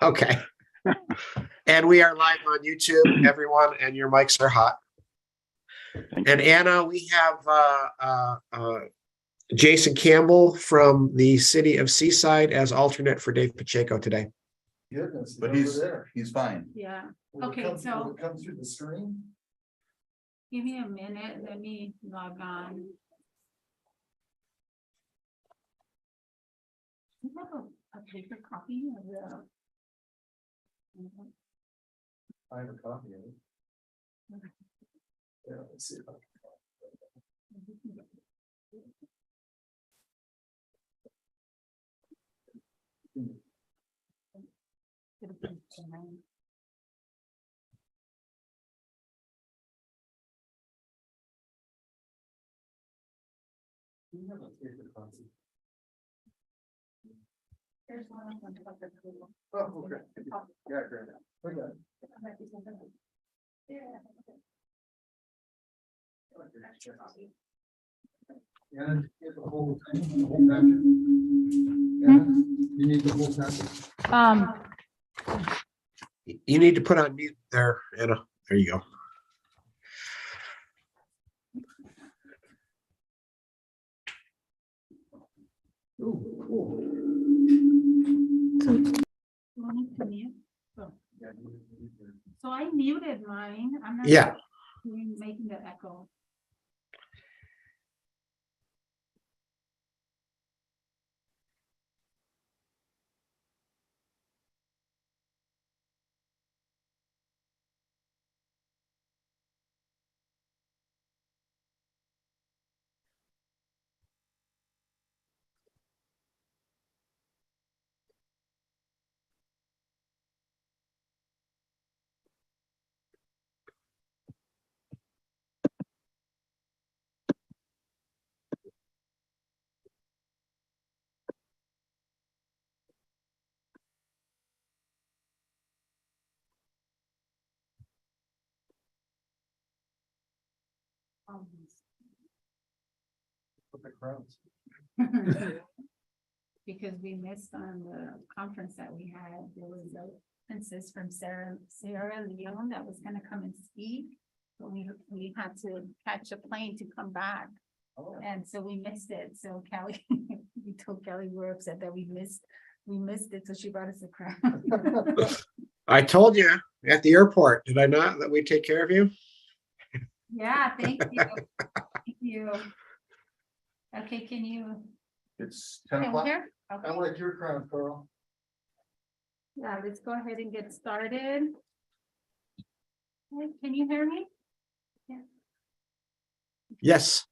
Okay. And we are live on YouTube, everyone, and your mics are hot. And Anna, we have Jason Campbell from the city of Seaside as alternate for Dave Pacheco today. Goodness, But he's fine. Yeah, will okay, it come, so- will it come through the screen? give me a minute, let me log on. Do you have a paper copy of the? I have a copy of it. Yeah, let's see if I can. Do you have a paper copy? There's one on the public table. Oh, okay. Yeah, great. Okay. Yeah, get the whole thing, the whole packet. Yeah, you need the whole packet. You need to put on mute there, Anna. There you go. Ooh, cool. Wanting to mute? Oh, Yeah, you- so I muted mine, I'm not. Yeah. Making the echo. Put the crowns. Because we missed on the conference that we had, there was a princess from Sierra Leone that was gonna come and speak. But we had to catch a plane to come back, Oh, and so we missed it, so Kelly, we told Kelly we were upset that we missed it, so she brought us a crown. I told you at the airport, did I not, that we take care of you? Yeah, thank you, thank you. Okay, can you, It's 10 can we o'clock. hear? I Okay. like your crown, Carl. Yeah, let's go ahead and get started. Okay, can you hear me? Yes.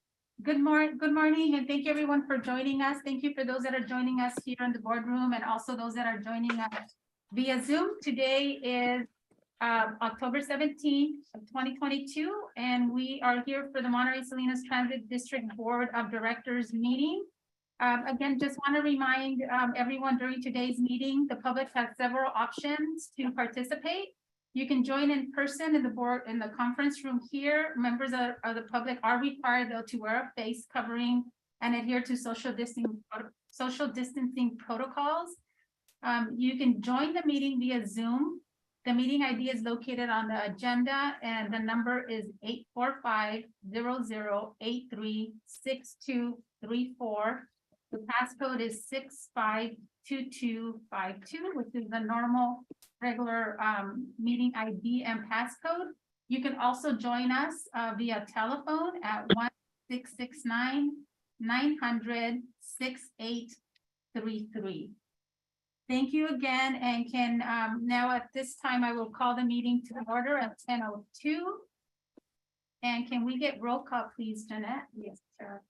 Good morning, and thank you everyone for joining us. Thank you for those that are joining us here in the boardroom and also those that are joining us via Zoom. Today is October 17th, 2022, and we are here for the Monterey Salinas Transit District Board of Directors meeting. Again, just want to remind everyone during today's meeting, the public has several options to participate. You can join in person in the conference room here. Members of the public are required though to wear a face covering and adhere to social distancing protocols. You can join the meeting via Zoom. The meeting ID is located on the agenda and the number is 845-0083-6234. The passcode is 652252, which is the normal regular meeting ID and passcode. You can also join us via telephone at 1-669-900-6833. Thank you again, and can now at this time I will call the meeting to order at 10:02. And can we get roll call, please, Jeanette? Yes, sir.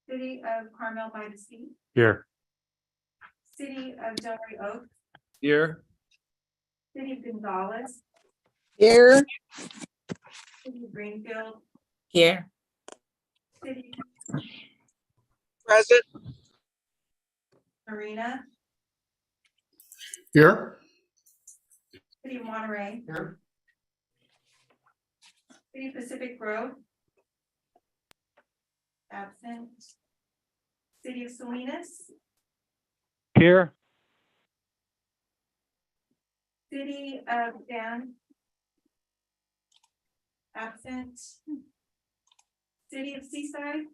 City of Carmel by the Sea. Here. City of Delray Oaks. Here. City of Gonzales. Here. City of Greenfield. Here. City Present. Marina. Here. City of Monterey. Here. City of Pacific Grove. Absent. City of Salinas. Here. City of Dan. Absent. City of Seaside,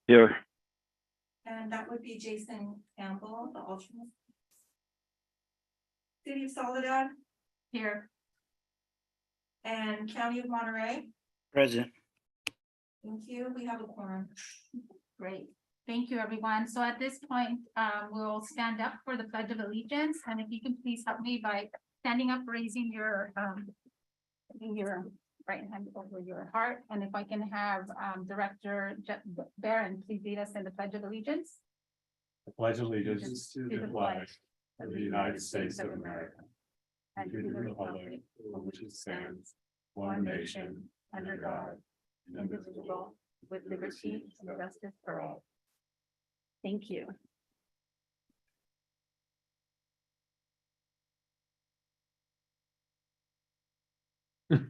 Here. and that would be Jason Campbell, the alternate. City of Soledad. Here. And County of Monterey. Present. Thank you. We have a quorum. Great. Thank you, everyone. So at this point, we'll stand up for the Pledge of Allegiance. And if you can please help me by standing up, raising your right hand over your heart. And if I can have Director Barron, please lead us in the Pledge of Allegiance. I pledge allegiance to the flag of the United States of America and to the republic for which it stands, one nation, under God, indivisible, with liberty and justice for all. Thank you. Okay,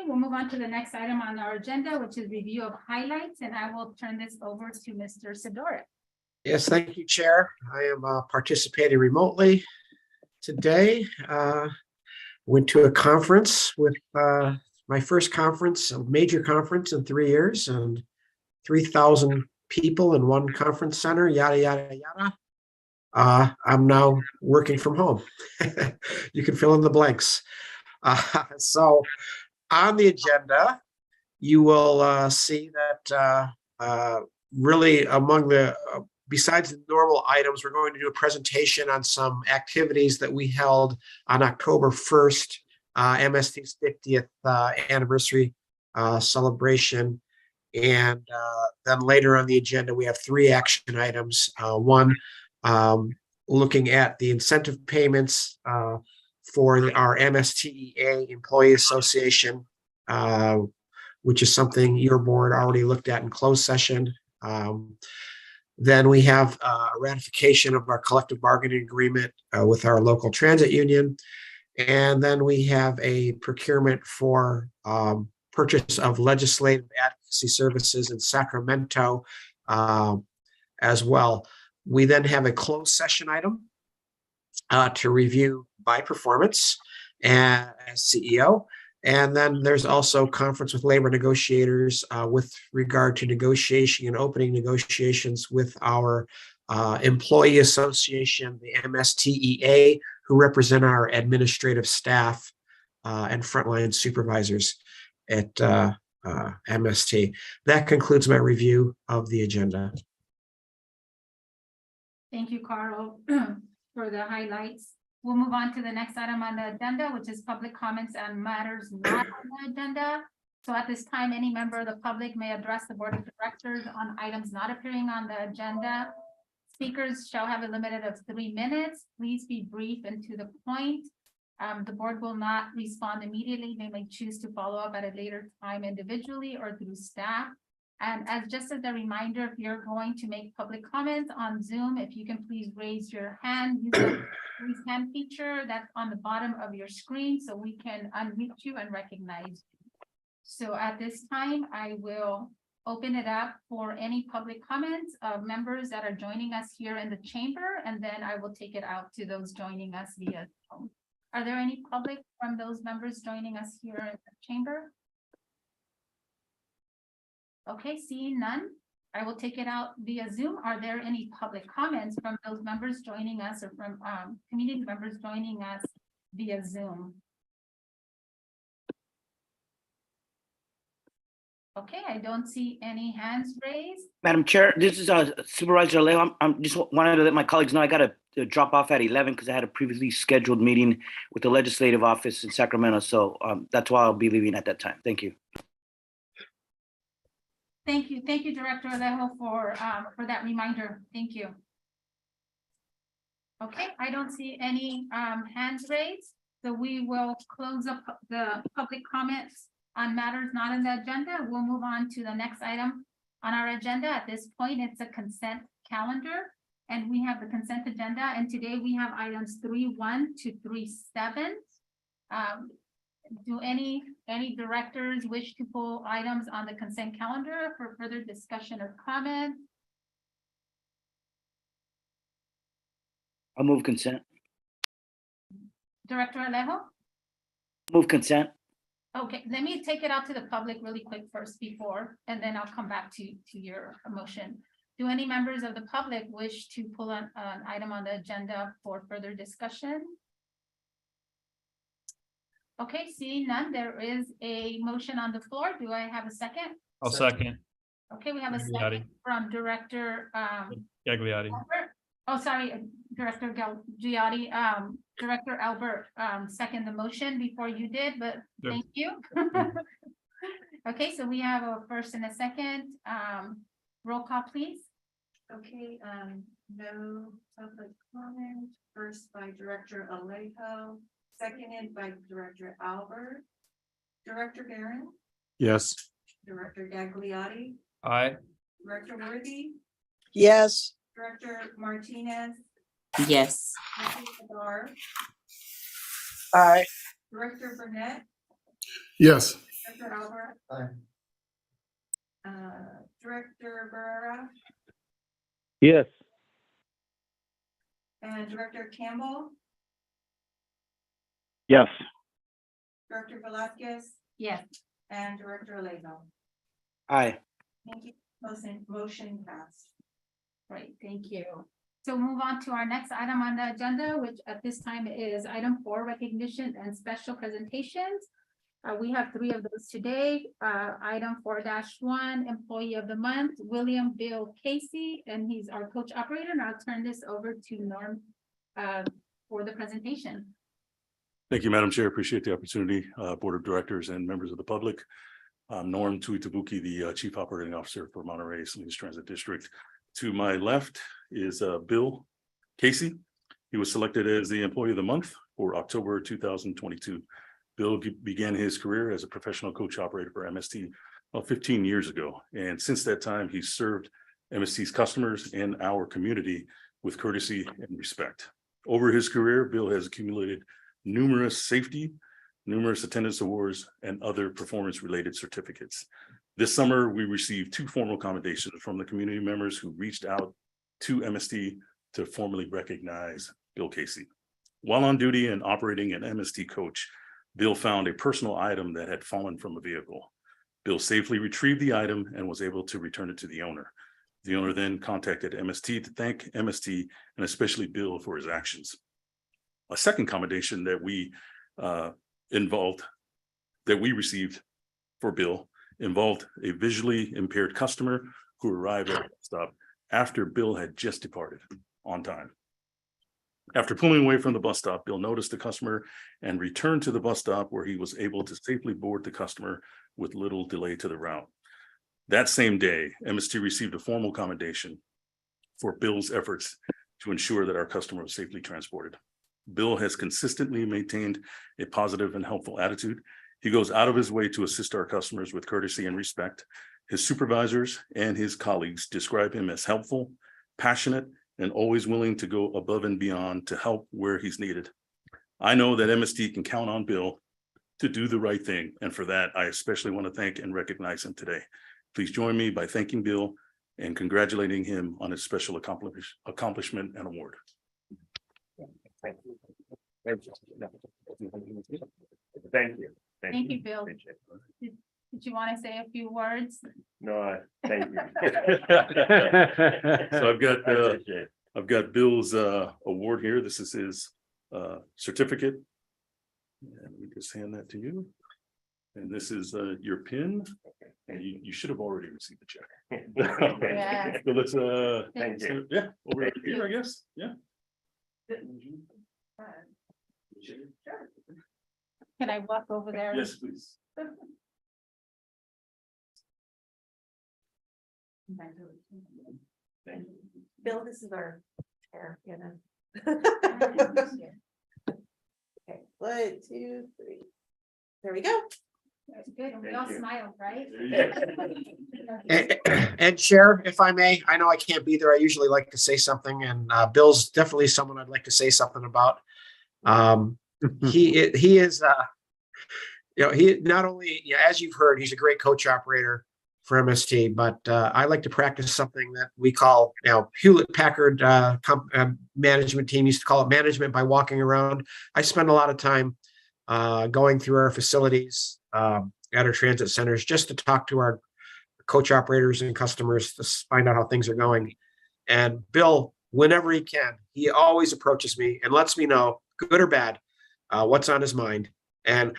we'll move on to the next item on our agenda, which is review of highlights, and I will turn this over to Mr. Sidorik. Yes, thank you, Chair. I am participating remotely today. Went to a conference with my first conference, a major conference in 3 years, and 3,000 people in one conference center, yada, yada, yada. I'm now working from home. You can fill in the blanks. So on the agenda, you will see that really among the, besides the normal items, we're going to do a presentation on some activities that we held on October 1st, MST's 50th anniversary celebration. And then later on the agenda, we have 3 action items. One, looking at the incentive payments for our MSTEA Employee Association, which is something your board already looked at in closed session. Then we have a ratification of our collective bargaining agreement with our local transit union. And then we have a procurement for purchase of legislative advocacy services in Sacramento as well. We then have a closed session item to review by performance as CEO. And then there's also conference with labor negotiators with regard to negotiation and opening negotiations with our employee association, the MSTEA, who represent our administrative staff and frontline supervisors at MST. That concludes my review of the agenda. Thank you, Carl, for the highlights. We'll move on to the next item on the agenda, which is public comments on matters not on the agenda. So at this time, any member of the public may address the board of directors on items not appearing on the agenda. Speakers shall have a limit of 3 minutes. Please be brief and to the point. The board will not respond immediately. They may choose to follow up at a later time individually or through staff. And just as a reminder, if you're going to make public comments on Zoom, if you can please raise your hand, use the raise hand feature that's on the bottom of your screen so we can unmute you and recognize you. So at this time, I will open it up for any public comments of members that are joining us here in the chamber, and then I will take it out to those joining us via phone. Are there any public from those members joining us here in the chamber? Okay, seeing none, I will take it out via Zoom. Are there any public comments from those members joining us or from community members joining us via Zoom? Okay, I don't see any hands raised. Madam Chair, this is Supervisor Alejo. I'm just wanted to let my colleagues know I got to drop off at 11 because I had a previously scheduled meeting with the legislative office in Sacramento. So that's why I'll be leaving at that time. Thank you. Thank you, Director Alejo, for that reminder. Thank you. Okay, I don't see any hands raised, so we will close up the public comments on matters not in the agenda. We'll move on to the next item on our agenda. At this point, it's a consent calendar, and we have the consent agenda. And today we have items 3.1 to 3.7. Do any directors wish to pull items on the consent calendar for further discussion or comment? I'll move consent. Director Alejo? Move consent. Okay, let me take it out to the public really quick first before, and then I'll come back to your motion. Do any members of the public wish to pull an item on the agenda for further discussion? Okay, seeing none, there is a motion on the floor. Do I have a second? I'll second. Okay, we have a Gagliardi. second from Director, Gagliardi. Albert. Oh, sorry, Director Giotti, Director Albert, second the motion before you did, but Yep. thank you. Okay, so we have a first and a second, roll call, please. Okay, no public comment, first by Director Alejo, seconded by Director Albert. Director Barron, Yes. Director Gagliardi, Aye. Director Worthy, Yes. Director Martinez, Yes. Director Sadar, Aye. Director Burnett, Yes. Director Albert. Aye. Director Barrera Yes. and Director Campbell, Yes. Director Velasquez, Yes, and Director Alejo. Aye. Thank you. Motion passed. great, thank you. So move on to our next item on the agenda, which at this time is item 4, recognition and special presentations. We have 3 of those today. Item 4-1, employee of the month, William Bill Casey, and he's our coach operator. And I'll turn this over to Norm for the presentation. Thank you, Madam Chair. Appreciate the opportunity, Board of Directors and members of the public. I'm Norm Tuitabuki, the Chief Operating Officer for Monterey St. Louis Transit District. To my left is Bill Casey. He was selected as the Employee of the Month for October 2022. Bill began his career as a professional coach operator for MST 15 years ago. And since that time, he's served MST's customers and our community with courtesy and respect. Over his career, Bill has accumulated numerous safety, numerous attendance awards, and other performance-related certificates. This summer, we received 2 formal commendations from the community members who reached out to MST to formally recognize Bill Casey. While on duty and operating an MST coach, Bill found a personal item that had fallen from a vehicle. Bill safely retrieved the item and was able to return it to the owner. The owner then contacted MST to thank MST and especially Bill for his actions. A second commendation that we received for Bill involved a visually impaired customer who arrived at the stop after Bill had just departed on time. After pulling away from the bus stop, Bill noticed the customer and returned to the bus stop where he was able to safely board the customer with little delay to the route. That same day, MST received a formal commendation for Bill's efforts to ensure that our customer was safely transported. Bill has consistently maintained a positive and helpful attitude. He goes out of his way to assist our customers with courtesy and respect. His supervisors and his colleagues describe him as helpful, passionate, and always willing to go above and beyond to help where he's needed. I know that MST can count on Bill to do the right thing, and for that, I especially want to thank and recognize him today. Please join me by thanking Bill and congratulating him on his special accomplishment and award. Thank you. Thank you, Bill. Did you want to say a few words? No, thank you. So I've got Bill's award here. This is his certificate. And we just hand that to you. And this is your pin. And you should have already received the check. Yeah. So let's Thank you. yeah, over Thank here, you. I guess. Yeah. Can I walk over there? Yes, please. Thank you. Bill, this is our chair, you know. Okay, 1, 2, 3. There we go. That's good. And we all Thank you. smiled, right? And Chair, if I may, I know I can't be there. I usually like to say something, and Bill's definitely someone I'd like to say something about. He is, he not only, as you've heard, he's a great coach operator. for MST, but I like to practice something that we call, Hewlett Packard management team used to call it management by walking around. I spend a lot of time going through our facilities at our transit centers just to talk to our coach operators and customers to find out how things are going. And Bill, whenever he can, he always approaches me and lets me know, good or bad, what's on his mind. And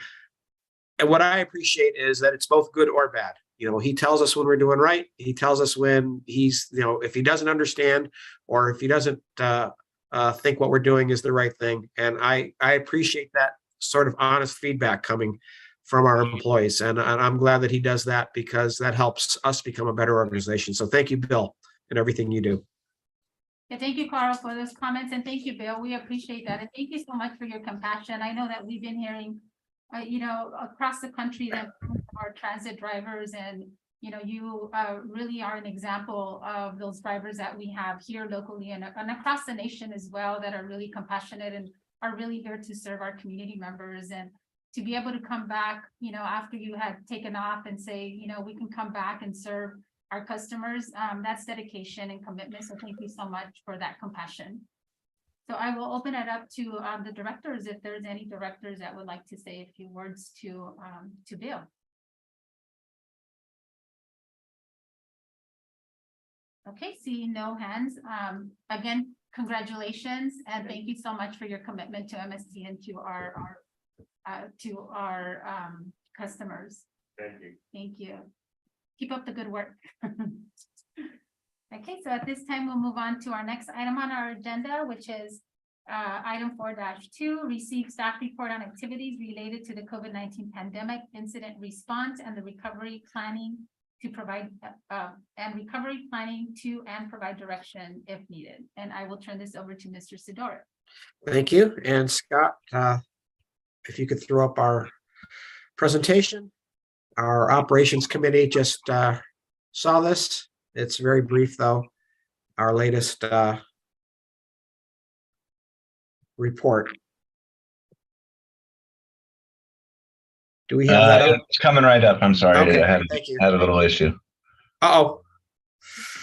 what I appreciate is that it's both good or bad. He tells us when we're doing right. He tells us when he's, if he doesn't understand or if he doesn't think what we're doing is the right thing. And I appreciate that sort of honest feedback coming from our employees. And I'm glad that he does that because that helps us become a better organization. So thank you, Bill, and everything you do. Yeah, thank you, Carl, for those comments, and thank you, Bill. We appreciate that, and thank you so much for your compassion. I know that we've been hearing, across the country that our transit drivers, and you really are an example of those drivers that we have here locally and across the nation as well that are really compassionate and are really here to serve our community members. And to be able to come back, after you had taken off and say, we can come back and serve our customers, that's dedication and commitment. So thank you so much for that compassion. So I will open it up to the directors, if there's any directors that would like to say a few words to Bill. Okay, seeing no hands. Again, congratulations and thank you so much for your commitment to MST and to our customers. Thank you. Thank you. Keep up the good work. Okay, so at this time, we'll move on to our next item on our agenda, which is item 4-2, receive staff report on activities related to the COVID-19 pandemic incident response and the recovery planning to provide provide direction if needed. And I will turn this over to Mr. Sidora. Thank you. And Scott, if you could throw up our presentation. Our operations committee just saw this. It's very brief, though. Our latest report. Do we have that up? It's coming right up. I'm sorry. Okay, I had a little issue. Uh-oh.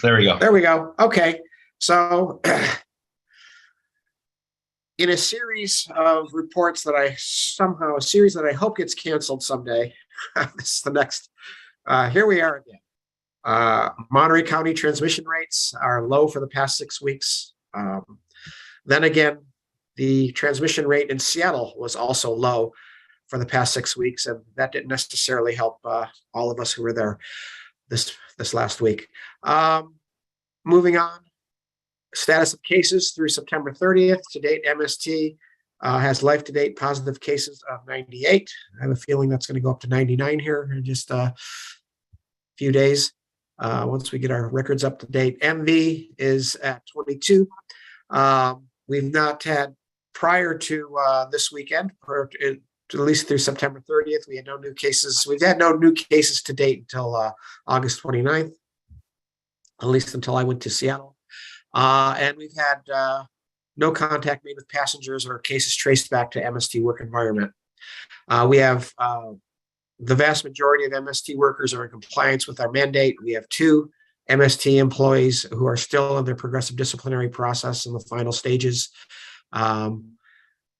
There we go. There we go. Okay. So in a series of reports that a series that I hope gets canceled someday, this is the next, here we are again. Monterey County transmission rates are low for the past 6 weeks. Then again, the transmission rate in Seattle was also low for the past 6 weeks, and that didn't necessarily help all of us who were there this last week. Moving on, status of cases through September 30th. To date, MST has life-to-date positive cases of 98. I have a feeling that's going to go up to 99 here in just a few days once we get our records up to date. MV is at 22. We've not had, prior to this weekend, at least through September 30th, we had no new cases. We've had no new cases to date until August 29th, at least until I went to Seattle. And we've had no contact made with passengers or cases traced back to MST work environment. We have the vast majority of MST workers are in compliance with our mandate. We have 2 MST employees who are still in their progressive disciplinary process in the final stages.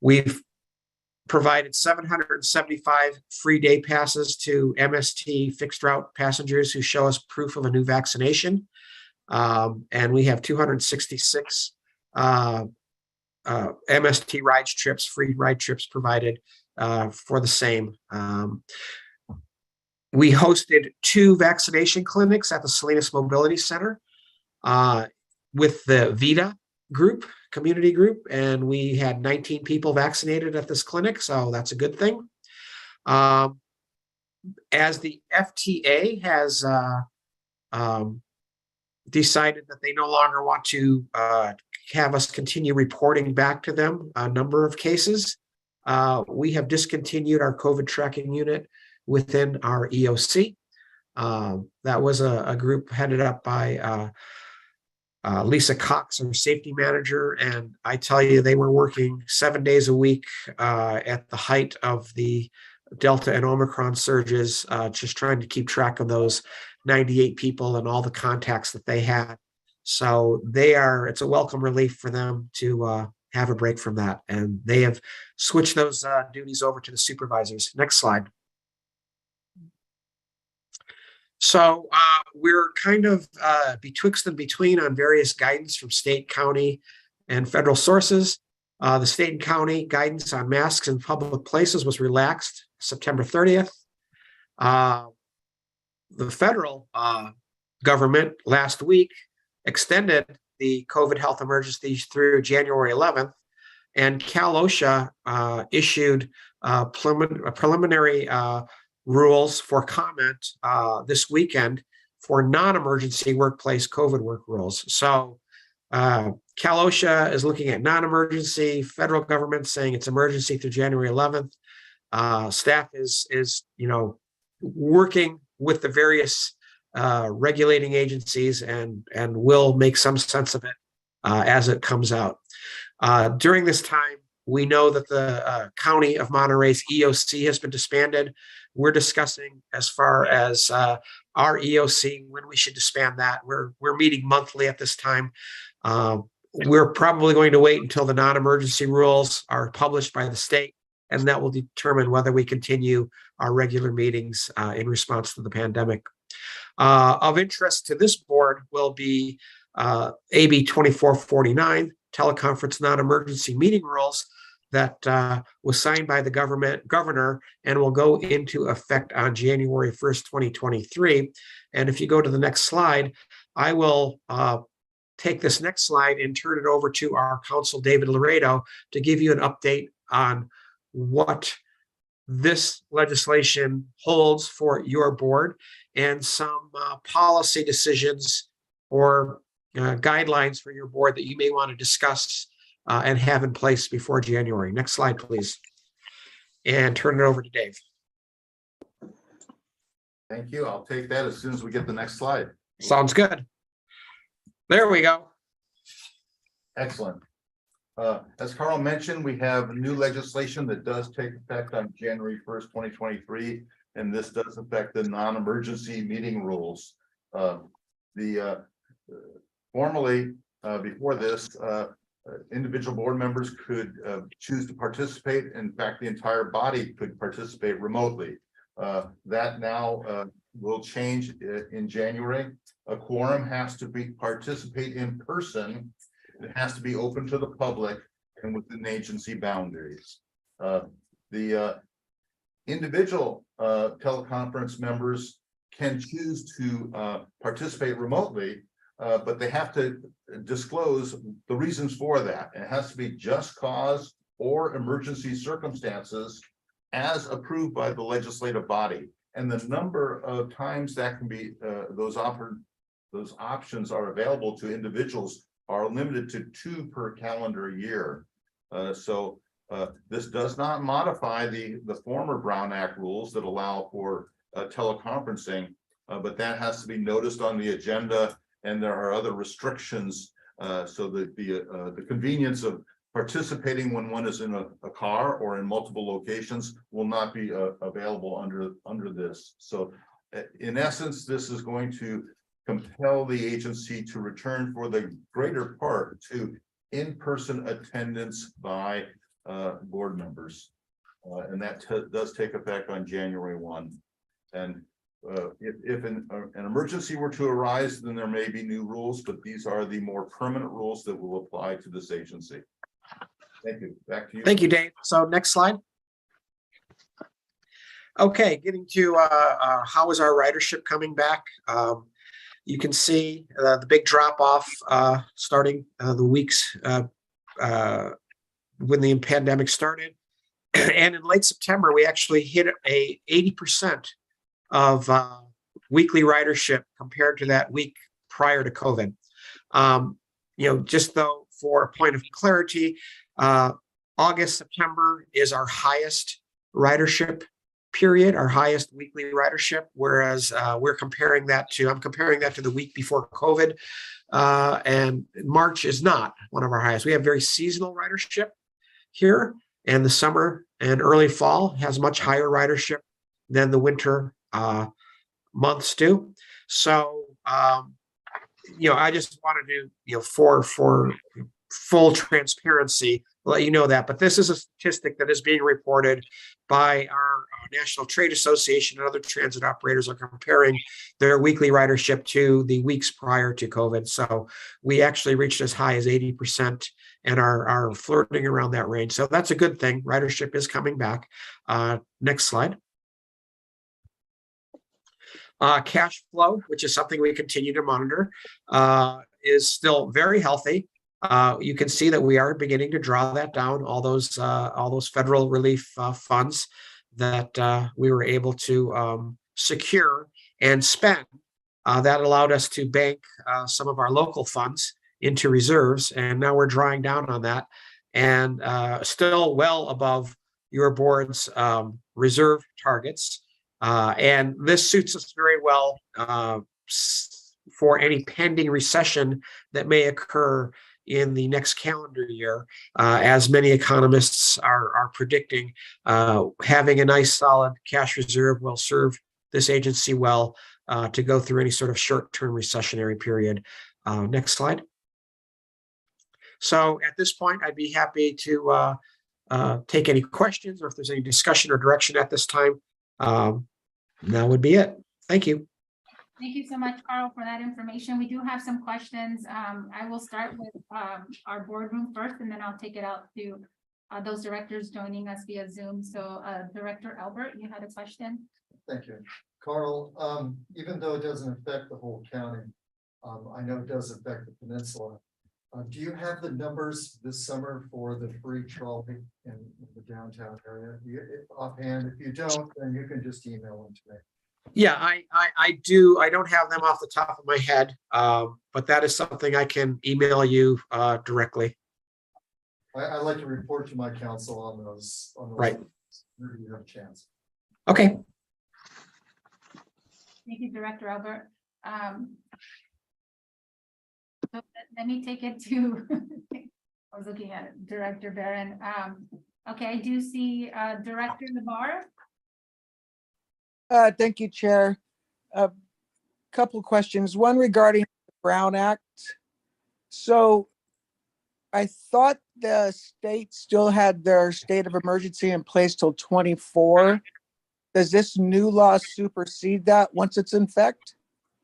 We've provided 775 free day passes to MST fixed route passengers who show us proof of a new vaccination. And we have 266 MST rides trips, free ride trips provided for the same. We hosted 2 vaccination clinics at the Salinas Mobility Center with the VITA group, community group, and we had 19 people vaccinated at this clinic, so that's a good thing. As the FTA has decided that they no longer want to have us continue reporting back to them a number of cases, we have discontinued our COVID tracking unit within our EOC. That was a group headed up by Lisa Cox, our safety manager, and I tell you, they were working 7 days a week at the height of the Delta and Omicron surges, just trying to keep track of those 98 people and all the contacts that they had. So it's a welcome relief for them to have a break from that. And they have switched those duties over to the supervisors. Next slide. So we're kind of betwixt and between on various guidance from state, county, and federal sources. The state and county guidance on masks in public places was relaxed September 30th. The federal government last week extended the COVID health emergency through January 11th, and Cal OSHA issued preliminary rules for comment this weekend for non-emergency workplace COVID work rules. So Cal OSHA is looking at non-emergency, federal government saying it's emergency through January 11th. Staff is working with the various regulating agencies and will make some sense of it as it comes out. During this time, we know that the County of Monterey's EOC has been disbanded. We're discussing as far as our EOC, when we should disband that. We're meeting monthly at this time. We're probably going to wait until the non-emergency rules are published by the state, and that will determine whether we continue our regular meetings in response to the pandemic. Of interest to this board will be AB 2449, teleconference non-emergency meeting rules, that was signed by the governor and will go into effect on January 1st, 2023. And if you go to the next slide, I will take this next slide and turn it over to our counsel, David Laredo, to give you an update on what this legislation holds for your board and some policy decisions or guidelines for your board that you may want to discuss and have in place before January. Next slide, please. And turn it over to Dave. Thank you. I'll take that as soon as we get the next slide. Sounds good. There we go. Excellent. As Carl mentioned, we have new legislation that does take effect on January 1st, 2023, and this does affect the non-emergency meeting rules. Formally, before this, individual board members could choose to participate. In fact, the entire body could participate remotely. That now will change in January. A quorum has to participate in person. It has to be open to the public and within agency boundaries. The individual teleconference members can choose to participate remotely, but they have to disclose the reasons for that. It has to be just cause or emergency circumstances as approved by the legislative body. And the number of times that can be, those options are available to individuals are limited to 2 per calendar year. So this does not modify the former Brown Act rules that allow for teleconferencing, but that has to be noticed on the agenda, and there are other restrictions so that the convenience of participating when one is in a car or in multiple locations will not be available under this. So in essence, this is going to compel the agency to return for the greater part to in-person attendance by board members. And that does take effect on January 1. And if an emergency were to arise, then there may be new rules, but these are the more permanent rules that will apply to this agency. Thank you. Back to you. Thank you, Dave. So next slide. Okay, getting to how is our ridership coming back? You can see the big drop off starting the weeks when the pandemic started. And in late September, we actually hit a 80% of weekly ridership compared to that week prior to COVID. Just though for a point of clarity, August, September is our highest ridership period, our highest weekly ridership, whereas I'm comparing that to the week before COVID, and March is not one of our highest. We have very seasonal ridership here, and the summer and early fall has much higher ridership than the winter months do. So, I just wanted to, for full transparency, let you know that. But this is a statistic that is being reported by our National Trade Association, and other transit operators are comparing their weekly ridership to the weeks prior to COVID. So we actually reached as high as 80% and are flirting around that range. So that's a good thing. Ridership is coming back. Next slide. Cash flow, which is something we continue to monitor, is still very healthy. You can see that we are beginning to draw that down, all those federal relief funds that we were able to secure and spend. That allowed us to bank some of our local funds into reserves, and now we're drawing down on that, and still well above your board's reserve targets. And this suits us very well for any pending recession that may occur in the next calendar year. As many economists are predicting, having a nice solid cash reserve will serve this agency well to go through any sort of short-term recessionary period. Next slide. So at this point, I'd be happy to take any questions, or if there's any discussion or direction at this time. That would be it. Thank you. Thank you so much, Carl, for that information. We do have some questions. I will start with our boardroom first, and then I'll take it out to those directors joining us via Zoom. So Director Albert, you had a question? Thank you. Carl, even though it doesn't affect the whole county, I know it does affect the peninsula. Do you have the numbers this summer for the free trolley in the downtown area? Offhand, if you don't, then you can just email them to me. Yeah, I do. I don't have them off the top of my head, but that is something I can email you directly. I like to report to my council on those. Right. Where you have a chance. Okay. Thank you, Director Albert. So let me take it to, I was looking at it, Director Barron. Okay, I do see Director Navarre. Thank you, Chair. A couple questions. One regarding the Brown Act. So I thought the state still had their state of emergency in place till 24. Does this new law supersede that once it's in effect?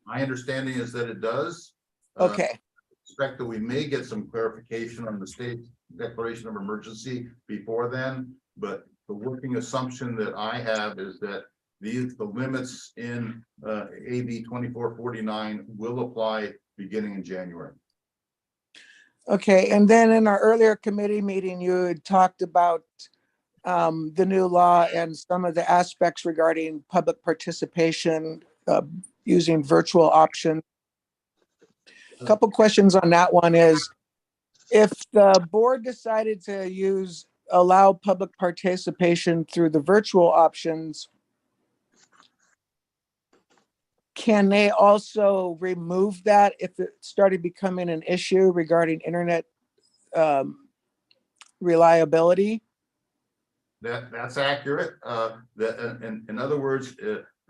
My understanding is that it does. Okay. Expect that we may get some clarification on the state declaration of emergency before then, but the working assumption that I have is that the limits in AB 2449 will apply beginning in January. Okay, and then in our earlier committee meeting, you had talked about the new law and some of the aspects regarding public participation using virtual options. A couple questions on that one is, if the board decided to allow public participation through the virtual options, can they also remove that if it started becoming an issue regarding internet reliability? That's accurate. In other words,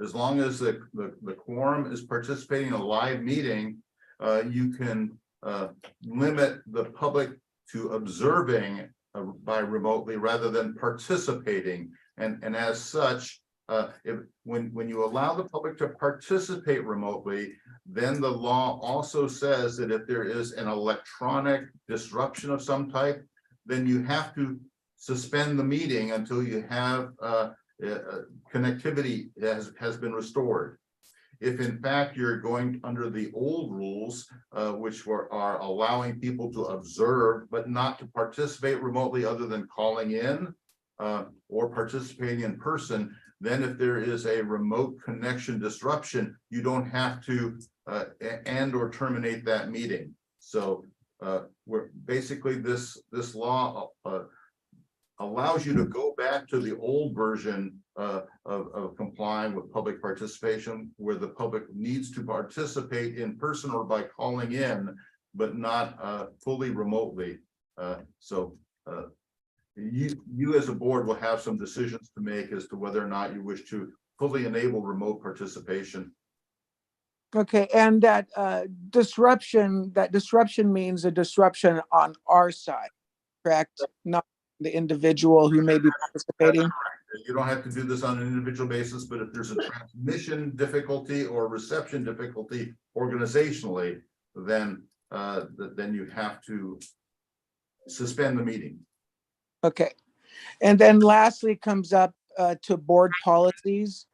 as long as the quorum is participating in a live meeting, you can limit the public to observing by remotely rather than participating. And as such, when you allow the public to participate remotely, then the law also says that if there is an electronic disruption of some type, then you have to suspend the meeting until you have connectivity has been restored. If in fact you're going under the old rules, which are allowing people to observe but not to participate remotely other than calling in or participating in person, then if there is a remote connection disruption, you don't have to end or terminate that meeting. So we're basically this law allows you to go back to the old version of complying with public participation, where the public needs to participate in person or by calling in, but not fully remotely. So you as a board will have some decisions to make as to whether or not you wish to fully enable remote participation. Okay, and that disruption means a disruption on our side, correct? Not the individual who may be participating. You don't have to do this on an individual basis, but if there's a transmission difficulty or reception difficulty organizationally, then you have to suspend the meeting. Okay, and then lastly comes up to board policies.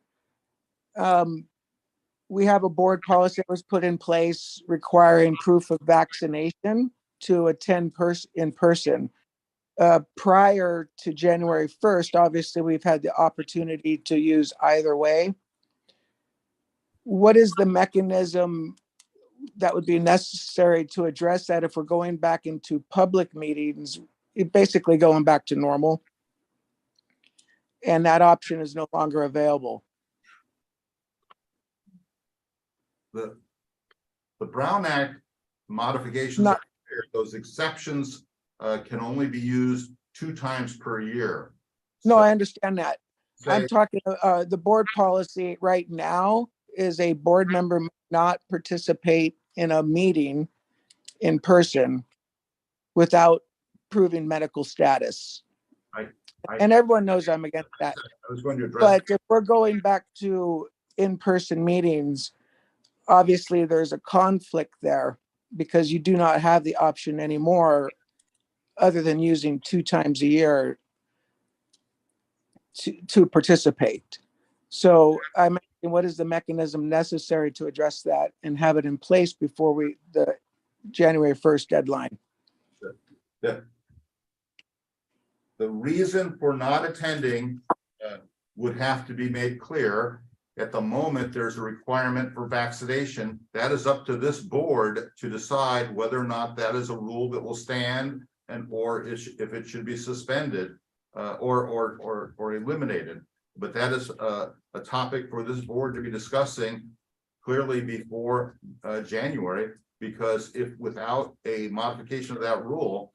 We have a board policy that was put in place requiring proof of vaccination to attend in person. Prior to January 1st, obviously, we've had the opportunity to use either way. What is the mechanism that would be necessary to address that if we're going back into public meetings, basically going back to normal? And that option is no longer available. The Brown Act modifications, those exceptions can only be used 2 times per year. No, So, I understand that. I'm talking, the board policy right now is a board member may not participate in a meeting in person without proving medical status. And everyone knows I'm against that. I was going to address. But if we're going back to in-person meetings, obviously there's a conflict there because you do not have the option anymore other than using 2 times a year to participate. So I'm asking, what is the mechanism necessary to address that and have it in place before the January 1st deadline? The reason for not attending would have to be made clear. At the moment, there's a requirement for vaccination. That is up to this board to decide whether or not that is a rule that will stand or if it should be suspended or eliminated. But that is a topic for this board to be discussing clearly before January, because if without a modification of that rule,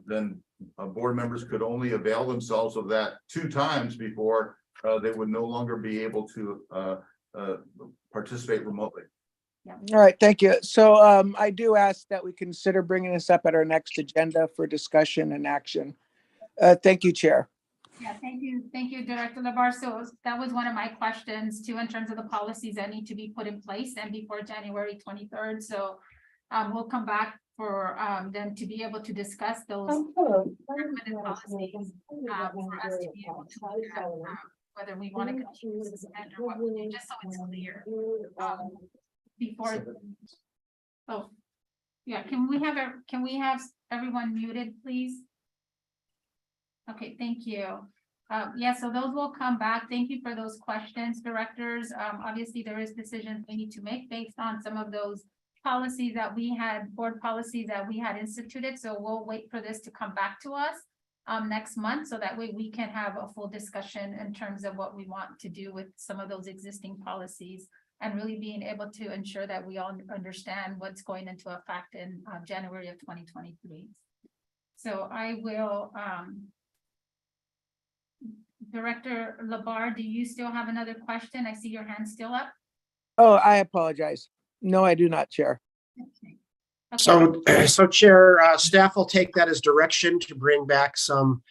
then board members could only avail themselves of that 2 times before they would no longer be able to participate remotely. All right, thank you. So I do ask that we consider bringing this up at our next agenda for discussion and action. Thank you, Chair. Yeah, thank you, Director LeVar. So that was one of my questions too, in terms of the policies that need to be put in place and before January 23rd. So we'll come back for them to be able to discuss those recommended policies for us to be able to look at whether we want to continue to suspend or what we do, just so it's clear before. Oh, yeah. Can we have everyone muted, please? Okay, thank you. Yeah, so those will come back. Thank you for those questions, directors. Obviously, there is decisions we need to make based on some of those policies that we had, board policies that we had instituted. So we'll wait for this to come back to us next month, so that way we can have a full discussion in terms of what we want to do with some of those existing policies and really being able to ensure that we all understand what's going into effect in January of 2023. So I will, Director LeVar, do you still have another question? I see your hand still up. Oh, I apologize. No, I do not, Chair. Okay. So Chair, staff will take that as direction to bring back some,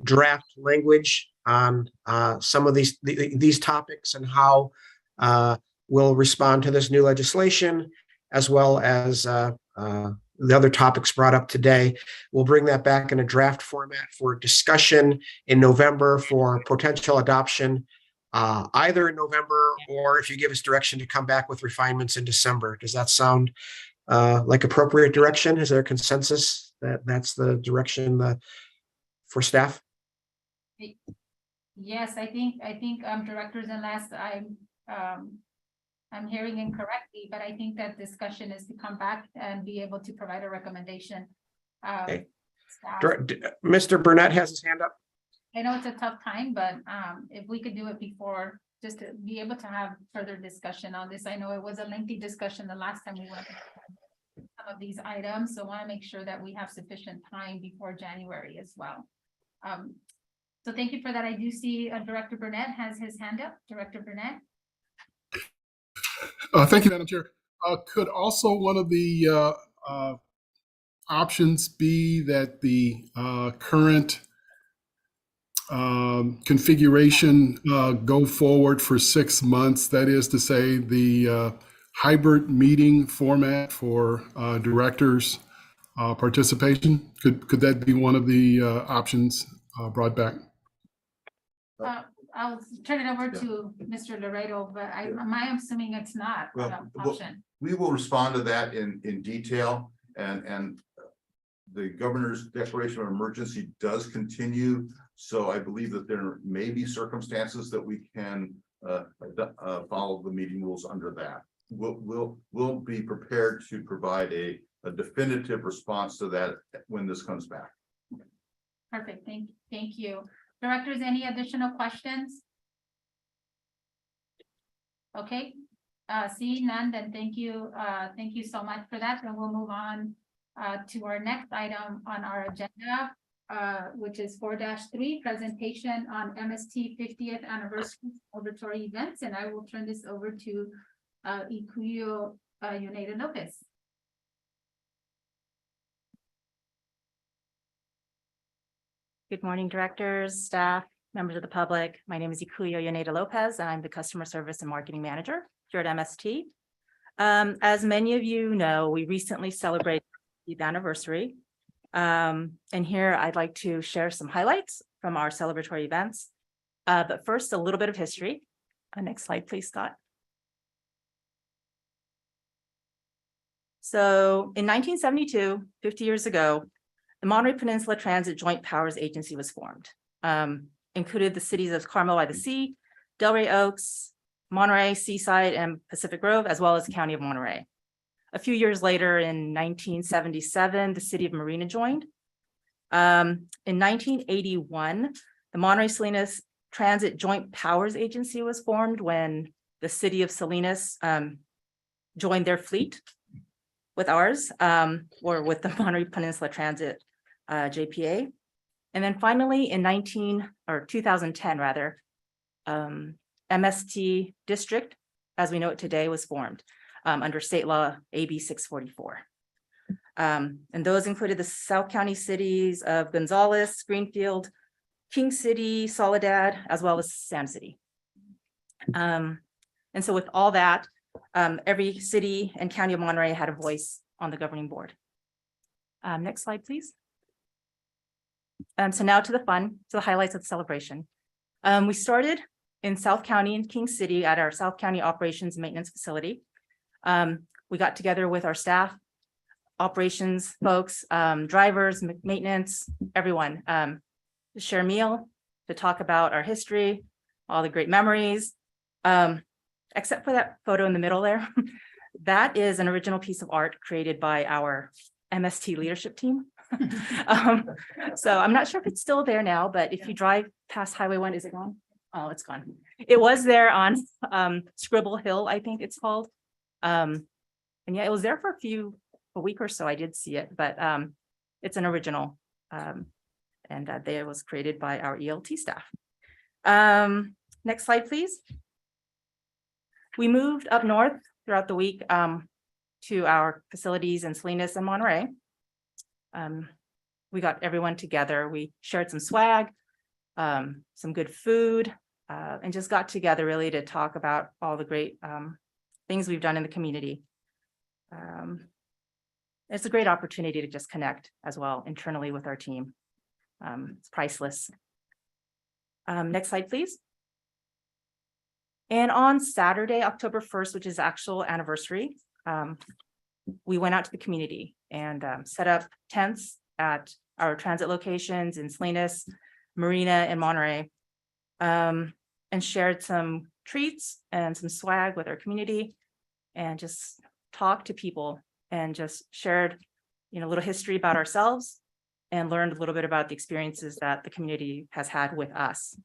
draft language on some of these topics and how we'll respond to this new legislation, as well as the other topics brought up today. We'll bring that back in a draft format for discussion in November for potential adoption, either in November, or if you give us direction to come back with refinements in December. Does that sound like appropriate direction? Is there a consensus that that's the direction for staff? Yes, I think directors, unless I'm hearing incorrectly, but I think that discussion is to come back and be able to provide a recommendation. Okay. Mr. Burnett has his hand up. I know it's a tough time, but if we could do it before, just to be able to have further discussion on this. I know it was a lengthy discussion the last time we went. some of these items, so I want to make sure that we have sufficient time before January as well. So thank you for that. I do see Director Burnett has his hand up. Director Burnett. Thank you, Madam Chair. Could also one of the options be that the current configuration go forward for 6 months? That is to say, the hybrid meeting format for directors' participation. Could that be one of the options brought back? I'll turn it over to Mr. Laredo, but I'm assuming it's not an option. We will respond to that in detail, and the governor's declaration of emergency does continue. So I believe that there may be circumstances that we can follow the meeting rules under that. We'll be prepared to provide a definitive response to that when this comes back. Perfect. Thank you. Directors, any additional questions? Okay, seeing none, then thank you so much for that. And we'll move on to our next item on our agenda, which is 4-3, presentation on MST 50th anniversary celebratory events. And I will turn this over to Ikuyo Yoneda Lopez. Good morning, directors, staff, members of the public. My name is Ikuyo Yoneda Lopez, and I'm the Customer Service and Marketing Manager here at MST. As many of you know, we recently celebrated the 50th anniversary. And here I'd like to share some highlights from our celebratory events. But first, a little bit of history. Next slide, please, Scott. So in 1972, 50 years ago, the Monterey Peninsula Transit Joint Powers Agency was formed. Included the cities of Carmel by the Sea, Delray Oaks, Monterey, Seaside, and Pacific Grove, as well as the County of Monterey. A few years later, in 1977, the city of Marina joined. In 1981, the Monterey Salinas Transit Joint Powers Agency was formed when the city of Salinas joined their fleet with ours, or with the Monterey Peninsula Transit JPA. And then finally in 2010 rather, MST district, as we know it today, was formed under state law AB 644. And those included the South County cities of Gonzales, Greenfield, King City, Soledad, as well as Sam City. And so with all that, every city and county of Monterey had a voice on the governing board. Next slide, please. So now to the highlights of the celebration. We started in South County in King City at our South County Operations and Maintenance Facility. We got together with our staff, operations folks, drivers, maintenance, everyone, to share a meal, to talk about our history, all the great memories, except for that photo in the middle there. That is an original piece of art created by our MST leadership team. So I'm not sure if it's still there now, but if you drive past Highway 1, is it gone? Oh, it's gone. It was there on Scribble Hill, I think it's called. And yeah, it was there for a week or so. I did see it, but it's an original. And it was created by our ELT staff. Next slide, please. We moved up north throughout the week to our facilities in Salinas and Monterey. We got everyone together. We shared some swag, some good food, and just got together really to talk about all the great things we've done in the community. It's a great opportunity to just connect as well internally with our team. It's priceless. Next slide, please. And on Saturday, October 1st, which is the actual anniversary, we went out to the community and set up tents at our transit locations in Salinas, Marina, and Monterey, and shared some treats and some swag with our community, and just talked to people and just shared, a little history about ourselves and learned a little bit about the experiences that the community has had with us.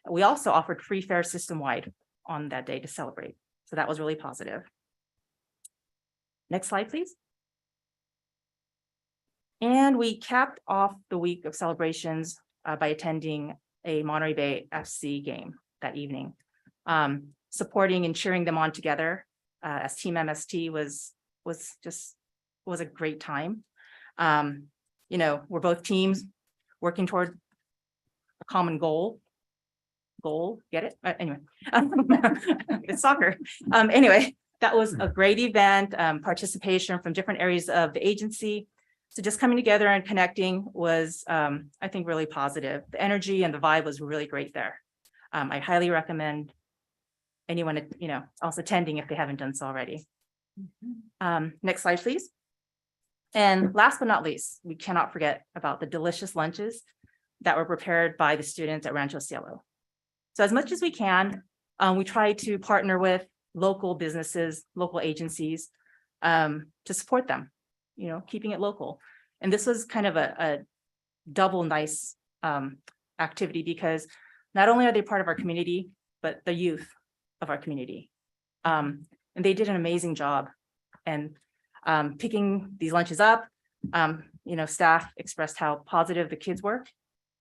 We also offered free fare system-wide on that day to celebrate. So that was really positive. Next slide, please. And we capped off the week of celebrations by attending a Monterey Bay FC game that evening. Supporting and cheering them on together as Team MST was a great time. You know, we're both teams working toward a common goal. Get it? Anyway, it's soccer. Anyway, that was a great event, participation from different areas of the agency. So just coming together and connecting was, I think, really positive. The energy and the vibe was really great there. I highly recommend anyone, you know, also attending if they haven't done so already. Next slide, please. And last but not least, we cannot forget about the delicious lunches that were prepared by the students at Rancho Cielo. So as much as we can, we try to partner with local businesses, local agencies to support them, you know, keeping it local. And this was kind of a double nice activity because not only are they part of our community, but the youth of our community. And they did an amazing job. And picking these lunches up, you know, staff expressed how positive the kids were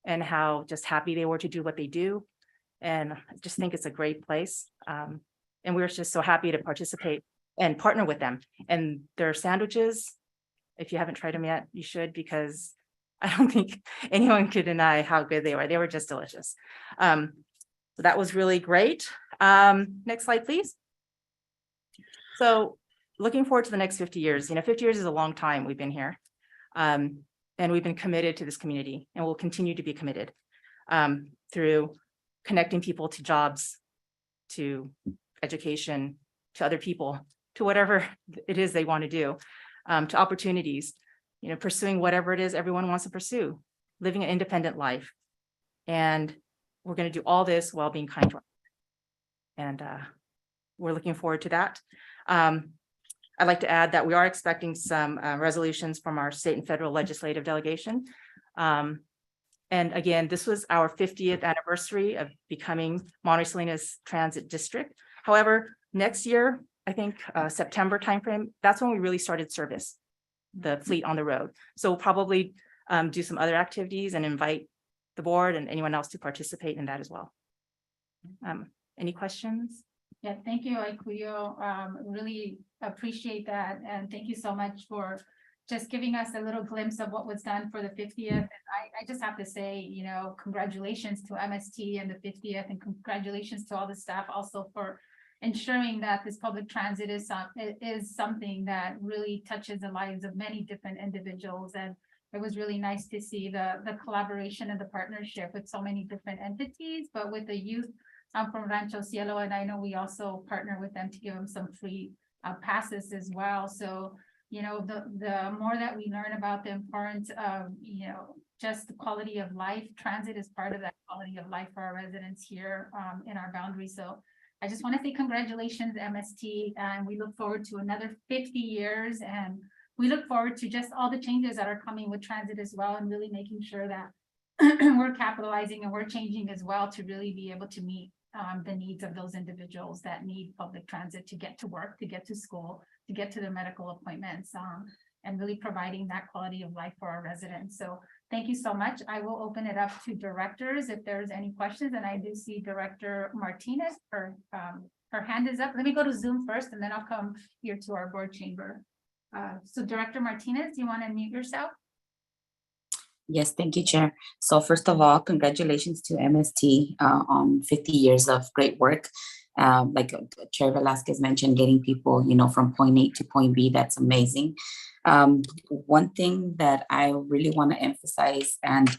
and how just happy they were to do what they do. And I just think it's a great place. And we were just so happy to participate and partner with them. And their sandwiches, if you haven't tried them yet, you should, because I don't think anyone could deny how good they were. They were just delicious. So that was really great. Next slide, please. So looking forward to the next 50 years. You know, 50 years is a long time we've been here. And we've been committed to this community and we'll continue to be committed through connecting people to jobs, to education, to other people, to whatever it is they want to do, to opportunities, you know, pursuing whatever it is everyone wants to pursue, living an independent life. And we're going to do all this while being kind to our and we're looking forward to that. I'd like to add that we are expecting some resolutions from our state and federal legislative delegation. And again, this was our 50th anniversary of becoming Monterey Salinas Transit District. However, next year, I think September timeframe, that's when we really started service, the fleet on the road. So we'll probably do some other activities and invite the board and anyone else to participate in that as well. Any questions? Yeah, thank you, Ikuyo. Really appreciate that. And thank you so much for just giving us a little glimpse of what was done for the 50th. And I just have to say, you know, congratulations to MST and the 50th, and congratulations to all the staff also for ensuring that this public transit is something that really touches the lives of many different individuals. And it was really nice to see the collaboration and the partnership with so many different entities, but with the youth from Rancho Cielo. And I know we also partner with them to give them some free passes as well. So, you know, the more that we learn about the importance of, you know, just the quality of life, transit is part of that quality of life for our residents here in our boundaries. So I just want to say congratulations, MST, and we look forward to another 50 years. And we look forward to just all the changes that are coming with transit as well, and really making sure that we're capitalizing and we're changing as well to really be able to meet the needs of those individuals that need public transit to get to work, to get to school, to get to their medical appointments, and really providing that quality of life for our residents. So thank you so much. I will open it up to directors if there's any questions. And I do see Director Martinez, her hand is up. Let me go to Zoom first, and then I'll come here to our board chamber. So Director Martinez, do you want to mute yourself? Yes, thank you, Chair. So first of all, congratulations to MST on 50 years of great work. Like Chair Velasquez mentioned, getting people, you know, from point A to point B, that's amazing. One thing that I really want to emphasize, and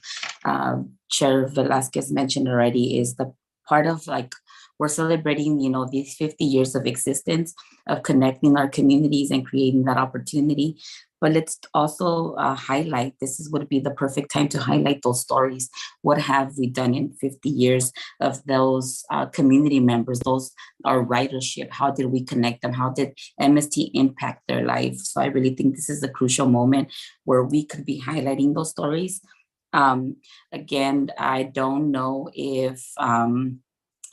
Chair Velasquez mentioned already, is the part of like, we're celebrating, you know, these 50 years of existence, of connecting our communities and creating that opportunity. But let's also highlight, this would be the perfect time to highlight those stories. What have we done in 50 years of those community members, those our ridership? How did we connect them? How did MST impact their life? So I really think this is a crucial moment where we could be highlighting those stories. Again, I don't know if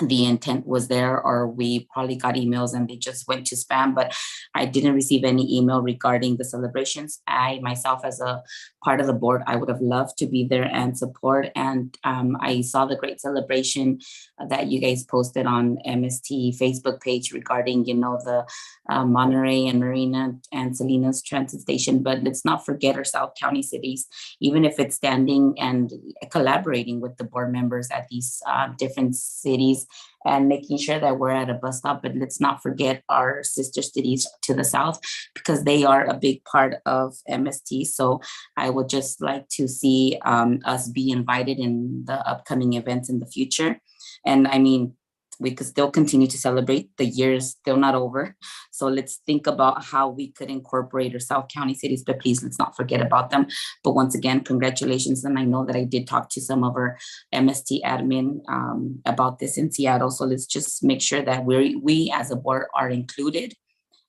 the intent was there, or we probably got emails and they just went to spam, but I didn't receive any email regarding the celebrations. I myself, as a part of the board, I would have loved to be there and support. And I saw the great celebration that you guys posted on MST Facebook page regarding, the Monterey and Marina and Salinas transit station. But let's not forget our South County cities, even if it's standing and collaborating with the board members at these different cities and making sure that we're at a bus stop. But let's not forget our sister cities to the south, because they are a big part of MST. So I would just like to see us be invited in the upcoming events in the future. And I mean, we could still continue to celebrate. The year is still not over. So let's think about how we could incorporate our South County cities, but please, let's not forget about them. But once again, congratulations. And I know that I did talk to some of our MST admin about this in Seattle. So let's just make sure that we as a board are included,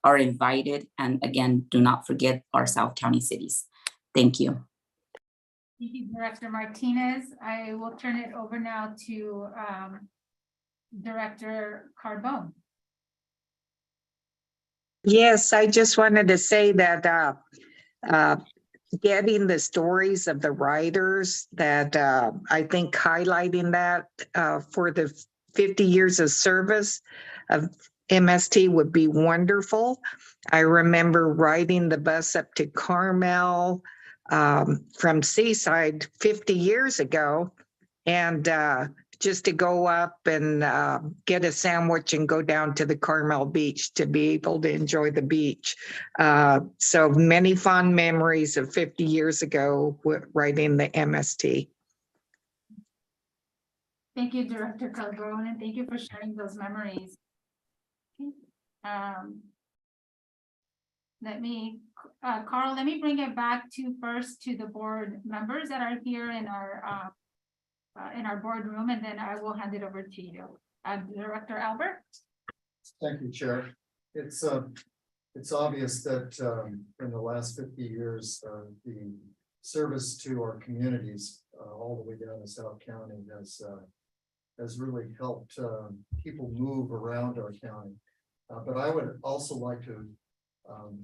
are invited. And again, do not forget our South County cities. Thank you. Thank you, Director Martinez. I will turn it over now to Director Carbone. Yes, I just wanted to say that getting the stories of the writers, that I think highlighting that for the 50 years of service of MST would be wonderful. I remember riding the bus up to Carmel from Seaside 50 years ago, and just to go up and get a sandwich and go down to the Carmel beach to be able to enjoy the beach. So many fond memories of 50 years ago riding the MST. Thank you, Director Calderon, and thank you for sharing those memories. Carl, let me bring it back to the board members that are here in our boardroom, and then I will hand it over to you. Director Albert? Thank you, Chair. It's obvious that in the last 50 years, the service to our communities all the way down to South County has really helped people move around our county. But I would also like to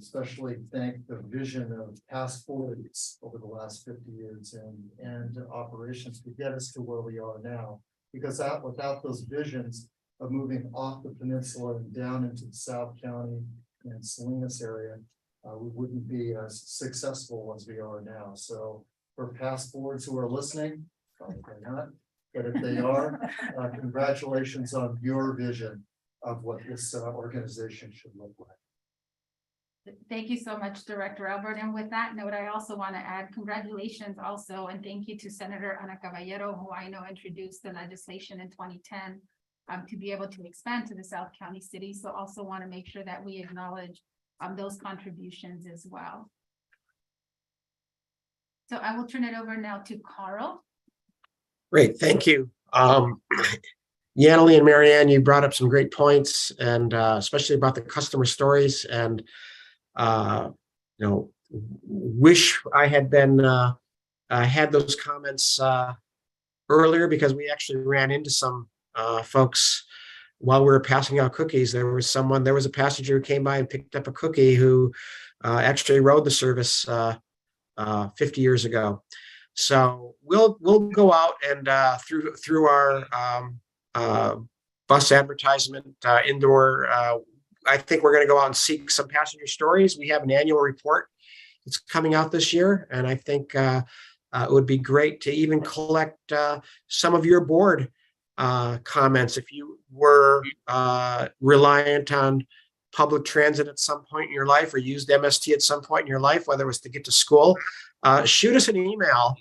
especially thank the vision of past forwards over the last 50 years and operations to get us to where we are now. Because without those visions of moving off the peninsula and down into the South County and Salinas area, we wouldn't be as successful as we are now. So for past boards who are listening, probably not, but if they are, congratulations on your vision of what this organization should look like. Thank you so much, Director Albert. And with that note, I also want to add congratulations also, and thank you to Senator Ana Caballero, who I know introduced the legislation in 2010 to be able to expand to the South County cities. So also want to make sure that we acknowledge those contributions as well. So I will turn it over now to Carl. Great, thank you. Yaneli and Marianne, you brought up some great points, and especially about the customer stories, and wish I had been had those comments earlier, because we actually ran into some folks while we were passing out cookies. There was a passenger who came by and picked up a cookie who actually rode the service 50 years ago. So we'll go out and through our bus advertisement indoor. I think we're going to go out and seek some passenger stories. We have an annual report that's coming out this year, and I think it would be great to even collect some of your board comments. If you were reliant on public transit at some point in your life, or used MST at some point in your life, whether it was to get to school, shoot us an email,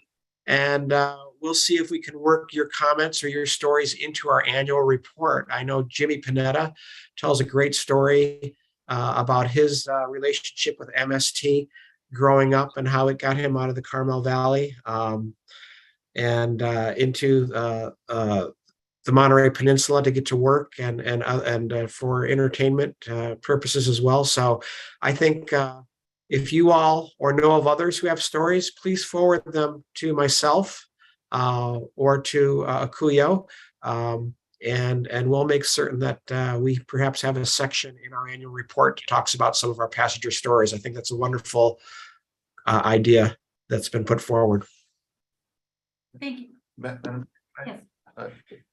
and we'll see if we can work your comments or your stories into our annual report. I know Jimmy Panetta tells a great story about his relationship with MST growing up and how it got him out of the Carmel Valley and into the Monterey Peninsula to get to work and for entertainment purposes as well. So I think if you all or know of others who have stories, please forward them to myself or to Akuyo. And we'll make certain that we perhaps have a section in our annual report that talks about some of our passenger stories. I think that's a wonderful idea that's been put forward. Thank you. Madam, Yes.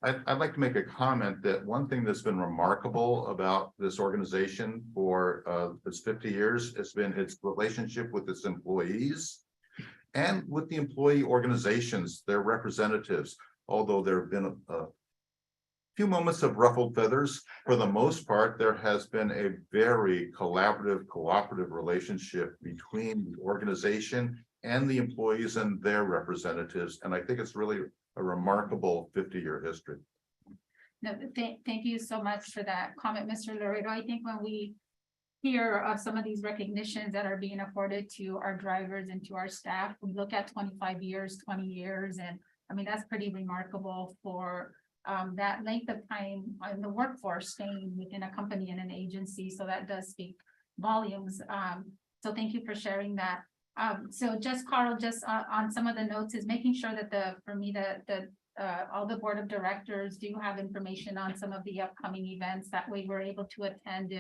I'd like to make a comment that one thing that's been remarkable about this organization for its 50 years has been its relationship with its employees and with the employee organizations, their representatives. Although there have been a few moments of ruffled feathers, for the most part, there has been a very collaborative, cooperative relationship between the organization and the employees and their representatives. And I think it's really a remarkable 50-year history. No, thank you so much for that comment, Mr. Laredo. I think when we hear of some of these recognitions that are being afforded to our drivers and to our staff, we look at 25 years, 20 years, and I mean, that's pretty remarkable for that length of time in the workforce staying within a company and an agency. So that does speak volumes. So thank you for sharing that. So just Carl, just on some of the notes is making sure that all the board of directors do have information on some of the upcoming events. That way we're able to attend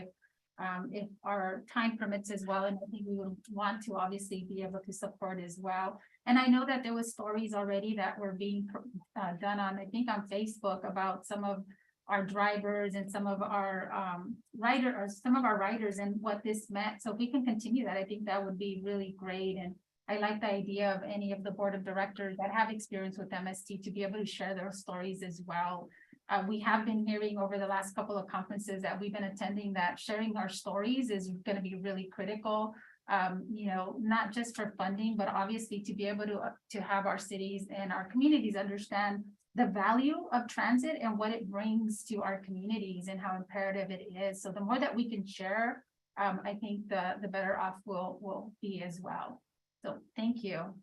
if our time permits as well. And I think we would want to obviously be able to support as well. And I know that there was stories already that were being done on, I think on Facebook about some of our drivers and some of our riders and what this meant. So if we can continue that, I think that would be really great. And I like the idea of any of the board of directors that have experience with MST to be able to share their stories as well. We have been hearing over the last couple of conferences that we've been attending that sharing our stories is going to be really critical. You know, not just for funding, but obviously to be able to have our cities and our communities understand the value of transit and what it brings to our communities and how imperative it is. So the more that we can share, I think the better off we'll be as well. So thank you.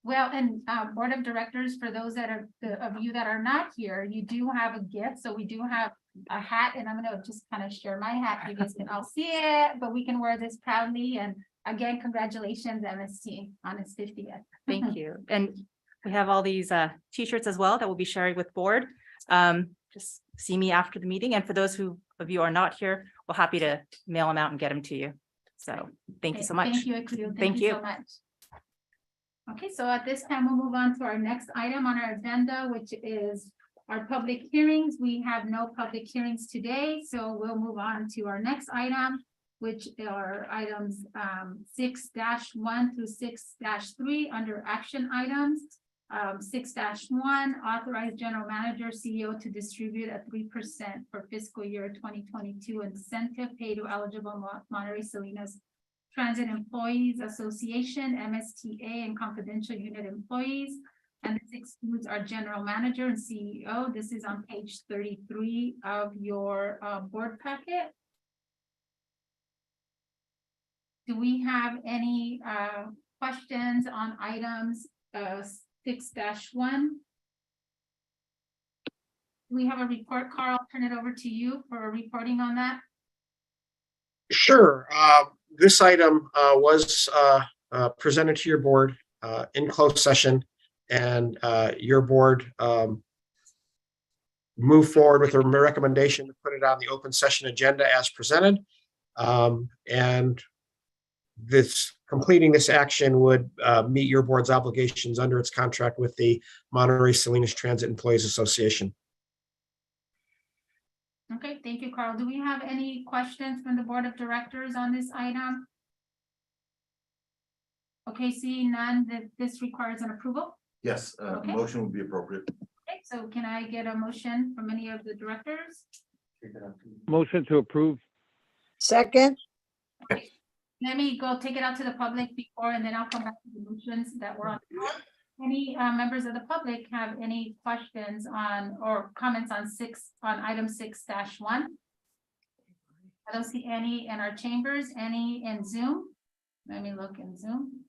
Well, and board of directors, for those that are of you that are not here, you do have a gift. So we do have a hat, and I'm going to just kind of share my hat. You guys can all see it, but we can wear this proudly. And again, congratulations, MST, on its 50th. Thank you. And we have all these t-shirts as well that we'll be sharing with board. Just see me after the meeting. And for those of you who are not here, we're happy to mail them out and get them to you. So thank you so much. Thank you, Akil. Thank you so much. Okay, so at this time, we'll move on to our next item on our agenda, which is our public hearings. We have no public hearings today, so we'll move on to our next item, which are items 6-1 through 6-3 under action items. 6-1, authorize general manager CEO to distribute a 3% for fiscal year 2022 incentive pay to eligible Monterey Salinas Transit Employees Association, MSTA, and confidential unit employees. And this excludes our general manager and CEO. This is on page 33 of your board packet. Do we have any questions on items 6-1? We have a report. Carl, turn it over to you for reporting on that. Sure. This item was presented to your board in closed session, and your board moved forward with a recommendation to put it on the open session agenda as presented. And completing this action would meet your board's obligations under its contract with the Monterey Salinas Transit Employees Association. Okay, thank you, Carl. Do we have any questions from the board of directors on this item? Okay, seeing none, this requires an approval. Yes, Okay. motion would be appropriate. Okay, so can I get a motion from any of the directors? Motion to approve. Second. Let me go take it out to the public before, and then I'll come back to the motions that were on the board. Any members of the public have any questions on or comments on item 6-1? I don't see any in our chambers, any in Zoom. Let me look in Zoom.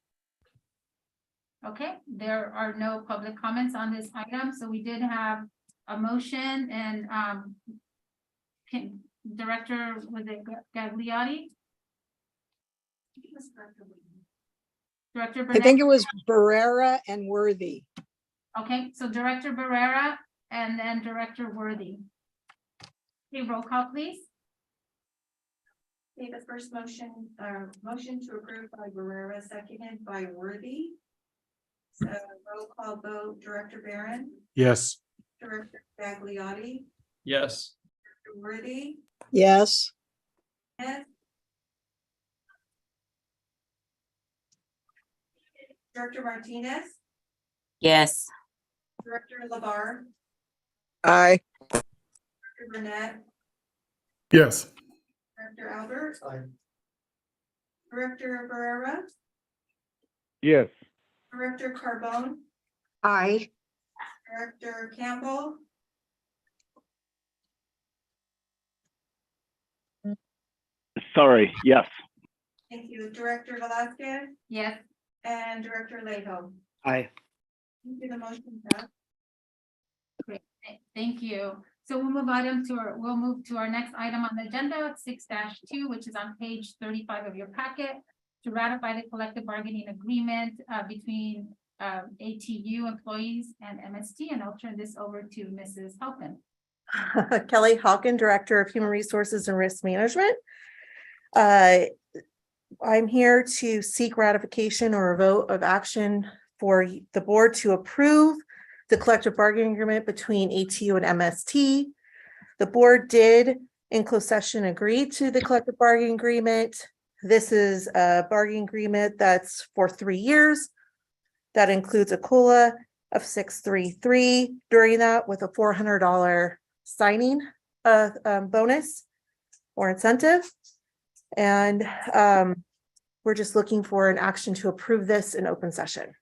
Okay, there are no public comments on this item, so we did have a motion, and Director, was it Gagliotti? Director I Burnett? think it was Barrera and Worthy. Okay, so Director Barrera and then Director Worthy. Okay, roll call, please. Okay, the first motion, motion to approve by Barrera, seconded by Worthy. So roll call vote, Director Barron, Yes. Director Gagliotti, Yes. Director Worthy, Yes. yes. Director Martinez, Yes. Director LaBar, Aye. Director Burnett, Yes. Director Albert, Aye. Director Barrera, Yes. Director Carbone, Aye. Director Campbell, Sorry, yes. thank you, Director Velasquez, Yes. and Director Leho. Aye. Thank you, the motion passed. Thank you. So we'll move to our next item on the agenda, 6-2, which is on page 35 of your packet, to ratify the collective bargaining agreement between ATU employees and MST, and I'll turn this over to Mrs. Halpin. Kelly Hawken, Director of Human Resources and Risk Management. I'm here to seek ratification or a vote of action for the board to approve the collective bargaining agreement between ATU and MST. The board did in closed session agree to the collective bargaining agreement. This is a bargaining agreement that's for 3 years. That includes a COLA of 633 during that, with a $400 signing bonus or incentive. And we're just looking for an action to approve this in open session.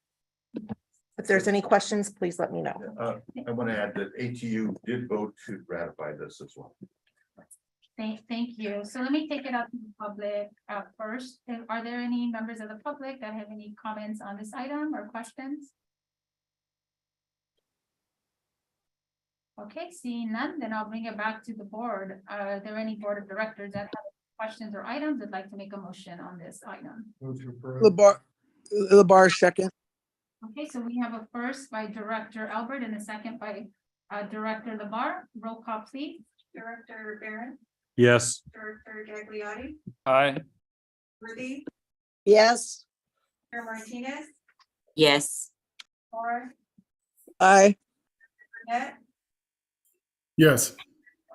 If there's any questions, please let me know. I want to add that ATU did vote to ratify this as well. Thank you. So let me take it out to the public first. Are there any members of the public that have any comments on this item or questions? Okay, seeing none, then I'll bring it back to the board. Are there any board of directors that have questions or items that'd like to make a motion on this item? Move to approve. LaBar second. Okay, so we have a first by Director Albert and a second by Director LaBar. Roll call, please. Director Barron, Yes. Director Gagliotti, Aye. Worthy, Yes. Director Martinez, Yes. or Aye. Burnett, Yes.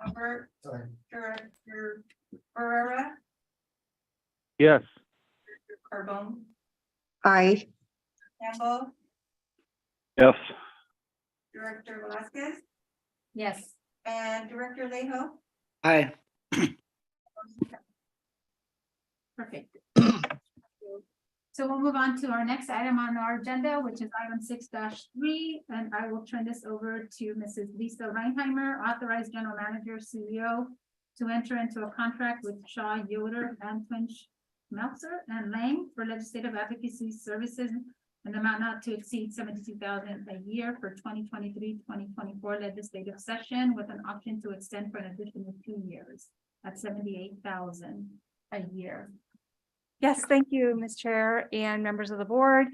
Albert, Aye. Director Barrera, Yes. Carbone, Aye. Campbell, Yes. Director Velasquez, Yes. and Director Leho. Aye. Perfect. So we'll move on to our next item on our agenda, which is item 6-3, and I will turn this over to Mrs. Lisa Reinheimer, authorized general manager, CEO, to enter into a contract with Shaw, Yoder, Antoine Schmelzer, and Lang for legislative advocacy services an amount not to exceed $72,000 a year for 2023-2024 legislative session, with an option to extend for an additional 2 years at $78,000 a year. Yes, thank you, Ms. Chair and members of the board.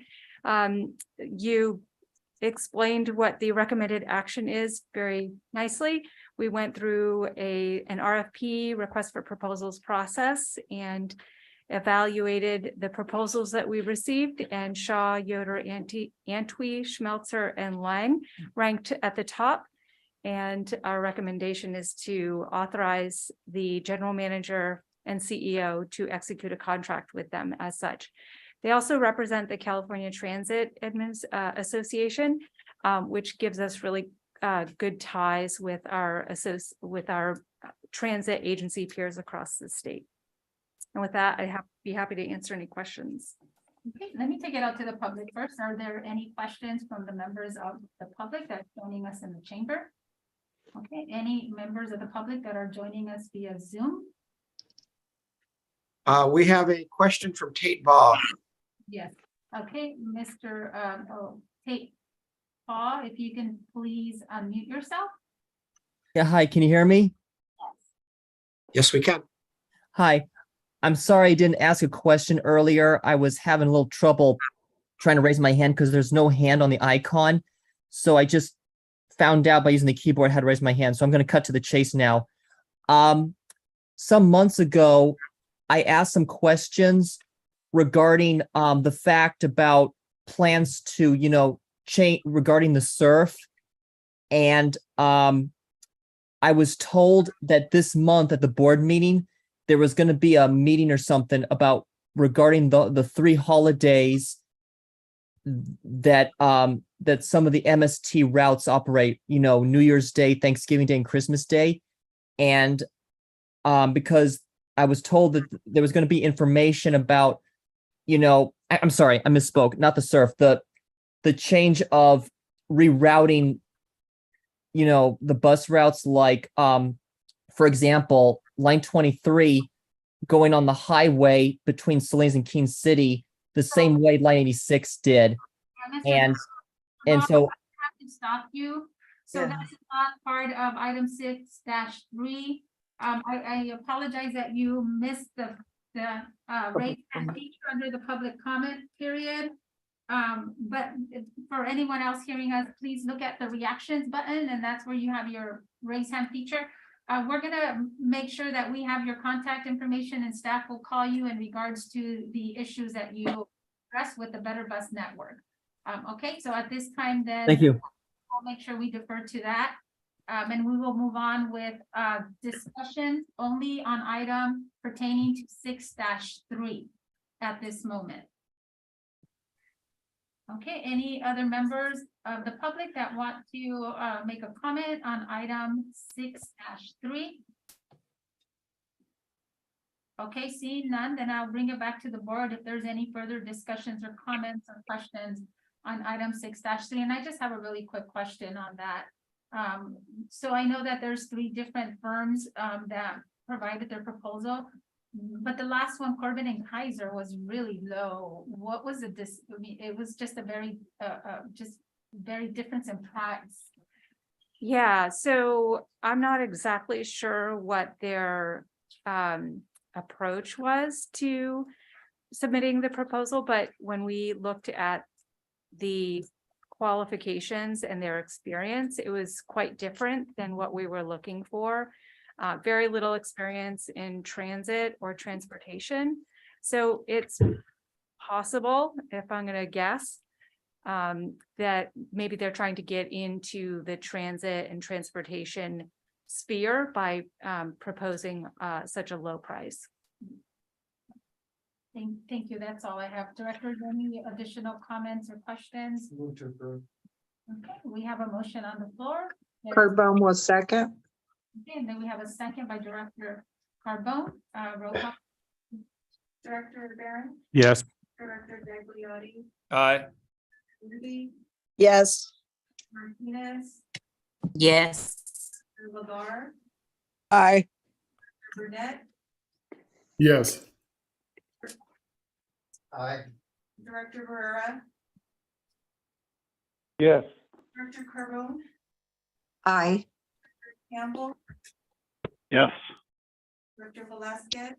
You explained what the recommended action is very nicely. We went through an RFP, request for proposals process, and evaluated the proposals that we received, and Shaw, Yoder, Antwi, Schmelzer, and Lang ranked at the top. And our recommendation is to authorize the general manager and CEO to execute a contract with them as such. They also represent the California Transit Association, which gives us really good ties with our transit agency peers across the state. And with that, I'd be happy to answer any questions. Okay, let me take it out to the public first. Are there any questions from the members of the public that's joining us in the chamber? Okay, any members of the public that are joining us via Zoom? We have a question from Tate Baugh. Yes. Okay, Mr. Tate Paul, if you can please unmute yourself. Yeah, hi, can you hear me? Yes, we can. Hi, I'm sorry I didn't ask a question earlier. I was having a little trouble trying to raise my hand because there's no hand on the icon. So I just found out by using the keyboard how to raise my hand, so I'm going to cut to the chase now. Some months ago, I asked some questions regarding the fact about plans to, change regarding the surf. And I was told that this month at the board meeting, there was going to be a meeting or something about regarding the 3 holidays that that some of the MST routes operate, New Year's Day, Thanksgiving Day, and Christmas Day. And because I was told that there was going to be information about, I'm sorry, I misspoke, not the surf, the change of rerouting, the bus routes, like, for example, line 23 going on the highway between Salinas and Keene City, the same way line 86 did. And so I have to stop you. So Yeah. that's not part of item 6-3. I apologize that you missed the raise hand feature under the public comment period. But for anyone else hearing us, please look at the reactions button, and that's where you have your raise hand feature. We're gonna make sure that we have your contact information, and staff will call you in regards to the issues that you address with the Better Bus Network. Okay, so at this time then. thank you. We'll make sure we defer to that. And we will move on with discussion only on item pertaining to 6-3 at this moment. Okay, any other members of the public that want to make a comment on item 6-3? Okay, seeing none, then I'll bring it back to the board if there's any further discussions or comments or questions on item 6-3. And I just have a really quick question on that. So I know that there's 3 different firms that provided their proposal, but the last one, Corbin and Kaiser, was really low. What was it? I mean, it was just a very, very difference in price. Yeah, so I'm not exactly sure what their approach was to submitting the proposal, but when we looked at the qualifications and their experience, it was quite different than what we were looking for. Very little experience in transit or transportation. So it's possible, if I'm going to guess, that maybe they're trying to get into the transit and transportation sphere by proposing such a low price. Thank you. That's all I have. Director, any additional comments or questions? Move to approve. Okay, we have a motion on the floor. Carbone was second. Okay, and then we have a second by Director Carbone. Roll call. Director Barron, Yes. Director Gagliardi, Aye. Ruby, Yes. Martinez, Yes. Lagar, Aye. Burnett, Yes. Aye. Director Barrera, Yes. Director Carbone, Aye. Campbell, Yes. Director Velasquez.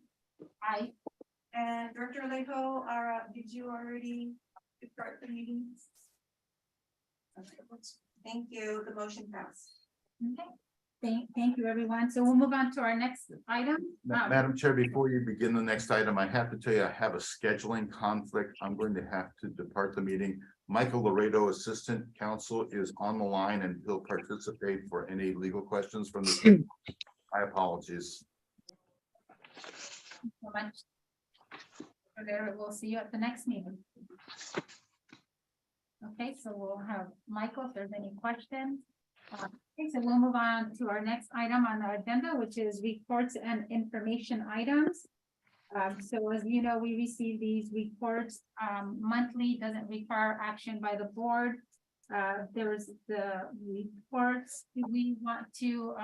Aye. And Director Alejo, did you already start the meeting? Okay, thank you. The motion passed. Okay. Thank you, everyone. So we'll move on to our next item. Madam Chair, before you begin the next item, I have to tell you, I have a scheduling conflict. I'm going to have to depart the meeting. Michael Laredo, Assistant Counsel, is on the line and he'll participate for any legal questions from the. My apologies. Thank you so much. We'll see you at the next meeting. Okay, so we'll have Michael, if there's any questions. Okay, so we'll move on to our next item on the agenda, which is reports and information items. So as you know, we receive these reports monthly, doesn't require action by the board. There's the reports. Do we want to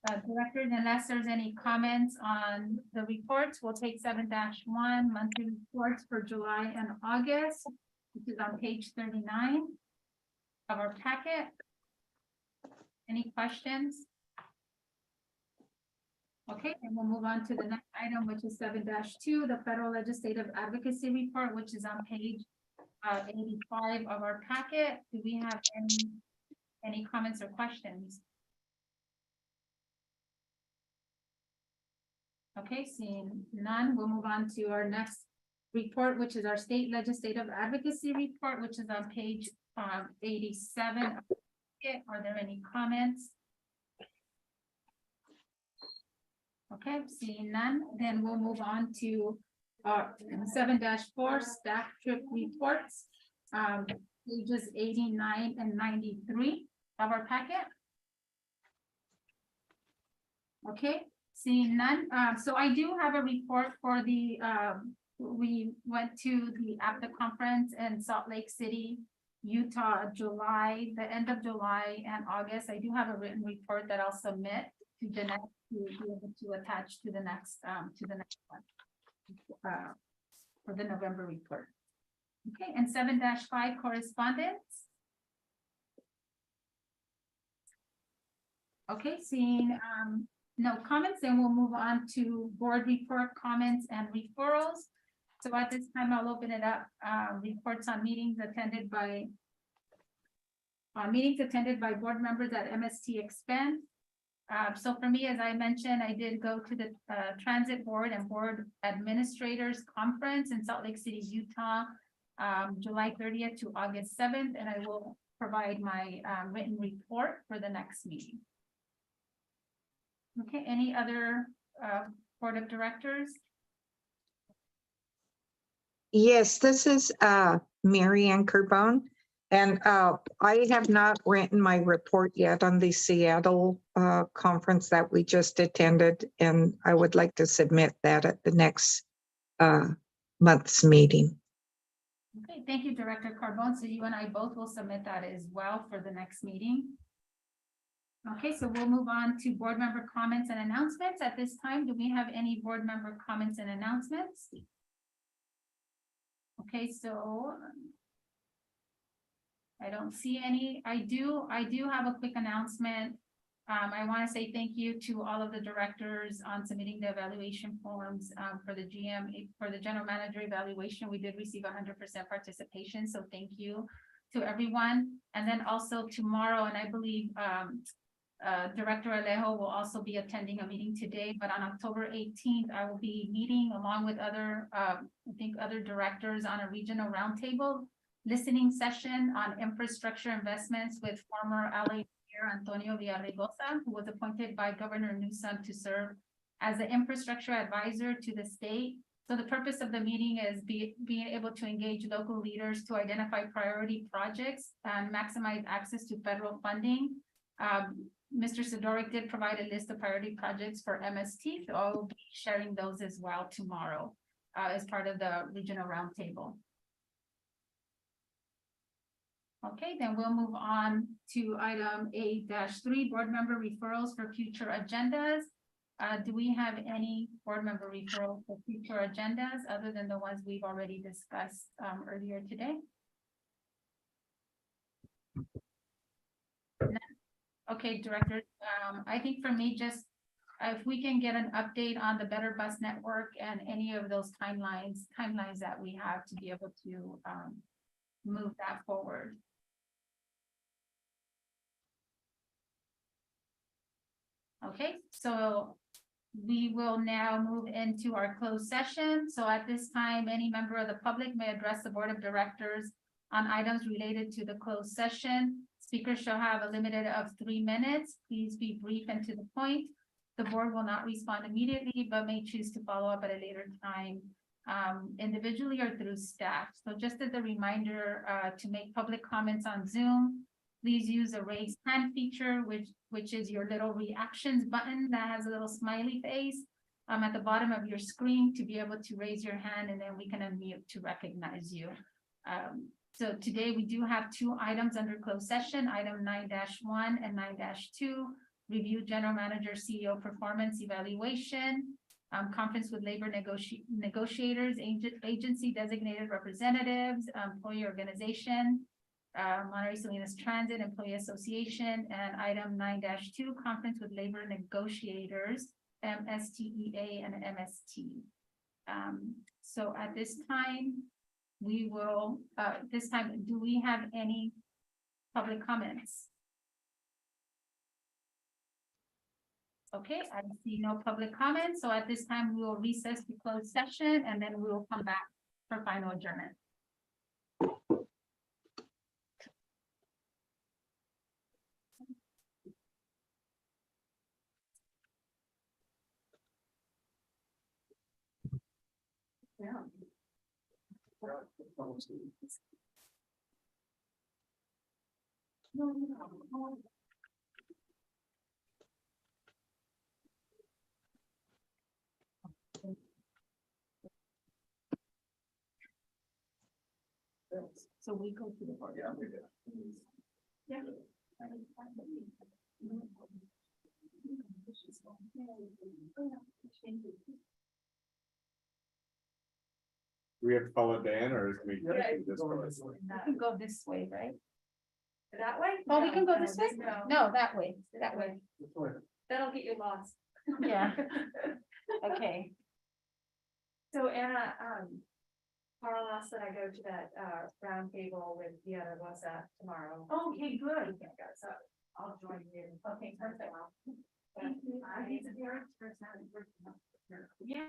Director, unless there's any comments on the reports, we'll take 7-1 monthly reports for July and August, which is on page 39 of our packet. Any questions? Okay, and we'll move on to the next item, which is 7-2, the Federal Legislative Advocacy Report, which is on page 85 of our packet. Do we have any comments or questions? Okay, seeing none, we'll move on to our next report, which is our state legislative advocacy report, which is on page 87. Are there any comments? Okay, seeing none, then we'll move on to 7-4 staff trip reports, pages 89 and 93 of our packet. Okay, seeing none. So I do have a report for the, we went to the APTA conference in Salt Lake City, Utah, July, the end of July and August. I do have a written report that I'll submit to Jeanette to be able to attach to the next one for the November report. Okay, and 7-5 correspondence. Okay, seeing no comments, then we'll move on to board report comments and referrals. So at this time, I'll open it up. Reports on meetings attended by board members at MST expense. So for me, as I mentioned, I did go to the Transit Board and Board Administrators Conference in Salt Lake City, Utah, July 30th to August 7th, and I will provide my written report for the next meeting. Okay, any other Board of Directors? Yes, this is Mary Ann Carbone. And I have not written my report yet on the Seattle conference that we just attended, and I would like to submit that at the next month's meeting. Okay, thank you, Director Carbone. So you and I both will submit that as well for the next meeting. Okay, so we'll move on to board member comments and announcements. At this time, do we have any board member comments and announcements? Okay, so I don't see any. I do have a quick announcement. I want to say thank you to all of the directors on submitting the evaluation forms for the for the general manager evaluation. We did receive 100% participation, so thank you to everyone. And then also tomorrow, and I believe Director Alejo will also be attending a meeting today, but on October 18th, I will be meeting along with other, I think other directors on a regional roundtable listening session on infrastructure investments with former LA Mayor Antonio Villaraigosa, who was appointed by Governor Newsom to serve as the infrastructure advisor to the state. So the purpose of the meeting is being able to engage local leaders to identify priority projects and maximize access to federal funding. Mr. Sidorik did provide a list of priority projects for MST, so I will be sharing those as well tomorrow as part of the regional roundtable. Okay, then we'll move on to item 8-3, board member referrals for future agendas. Do we have any board member referrals for future agendas other than the ones we've already discussed earlier today? No? Okay, Director, I think for me, just if we can get an update on the Better Bus Network and any of those timelines that we have to be able to move that forward. Okay, so we will now move into our closed session. So at this time, any member of the public may address the Board of Directors on items related to the closed session. Speakers shall have a limit of 3 minutes. Please be brief and to the point. The board will not respond immediately, but may choose to follow up at a later time, individually or through staff. So just as a reminder, to make public comments on Zoom, please use the raise hand feature, which is your little reactions button that has a little smiley face at the bottom of your screen to be able to raise your hand, and then we can unmute to recognize you. So today we do have 2 items under closed session, item 9-1 and 9-2, review general manager CEO performance evaluation, conference with labor negotiators, agency designated representatives, employee organization, Monterey Salinas Transit Employee Association, and item 9-2, conference with labor negotiators, MSTEA and MST. So at this time, we will, this time, do we have any public comments? Okay, I see no public comments, so at this time, we will recess the closed session and then we will come back for final adjournment. Yeah. So we go to the board. Yeah. Yeah. We have to follow Dan or can we? Yeah. just go this way? We can go this way, right? That way? Oh, we can go this way? No. No, that way, that way. That'll get you lost. Yeah. Okay. So Anna, Carl asked that I go to that round table with Diana Rosa tomorrow. Okay, good. So I'll join you. Okay, perfect. Thank you. Yeah.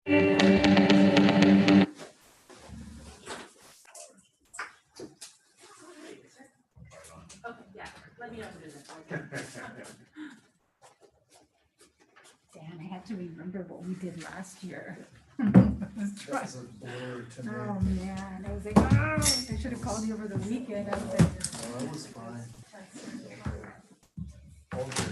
Dan, I had to remember what we did last year. That's a blur to me. Oh, man, I was like, oh, I should have called you over the weekend. I was like, No, that was fine. All good.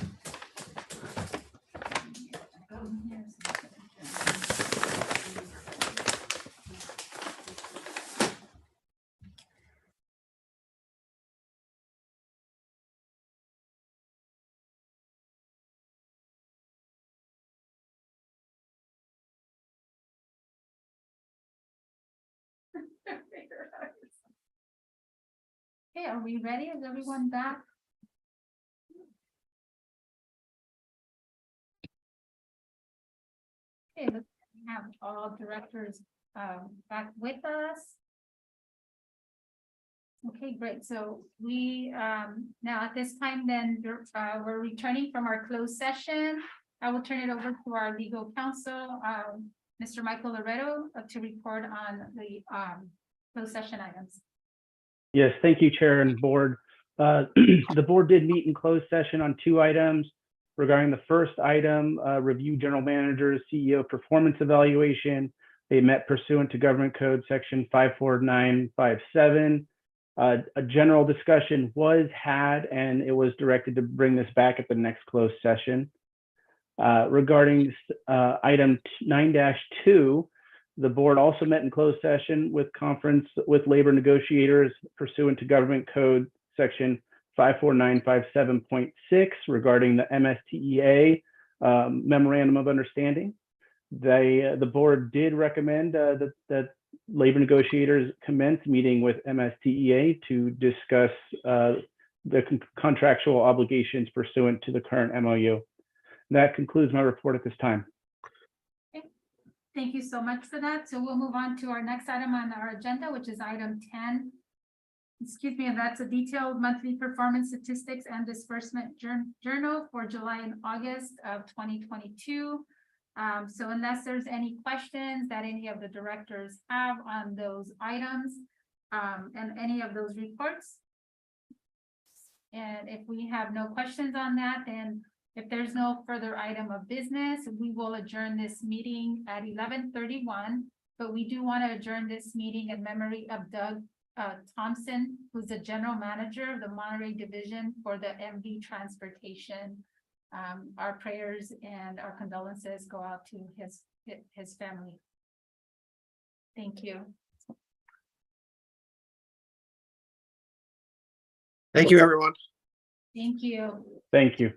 Okay, are we ready? Is everyone back? Okay, let's have all directors back with us. Okay, great. So we now at this time then we're returning from our closed session. I will turn it over to our legal counsel, Mr. Michael Loretto, to report on the closed session items. Yes, thank you, Chair and Board. The board did meet in closed session on 2 items. Regarding the first item, review general manager's CEO performance evaluation. They met pursuant to Government Code Section 54957. A general discussion was had, and it was directed to bring this back at the next closed session. Regarding item 9-2, the board also met in closed session with conference with labor negotiators pursuant to Government Code Section 54957.6 regarding the MSTEA memorandum of understanding. The board did recommend that labor negotiators commence meeting with MSTEA to discuss the contractual obligations pursuant to the current MOU. That concludes my report at this time. Thank you so much for that. So we'll move on to our next item on our agenda, which is item 10. Excuse me, and that's a detailed monthly performance statistics and disbursement journal for July and August of 2022. So unless there's any questions that any of the directors have on those items and any of those reports. And if we have no questions on that, then if there's no further item of business, we will adjourn this meeting at 11:31. But we do want to adjourn this meeting in memory of Doug Thompson, who's the general manager of the Monterey division for the MV transportation. Our prayers and our condolences go out to his family. Thank you. Thank you, everyone. Thank you. Thank you.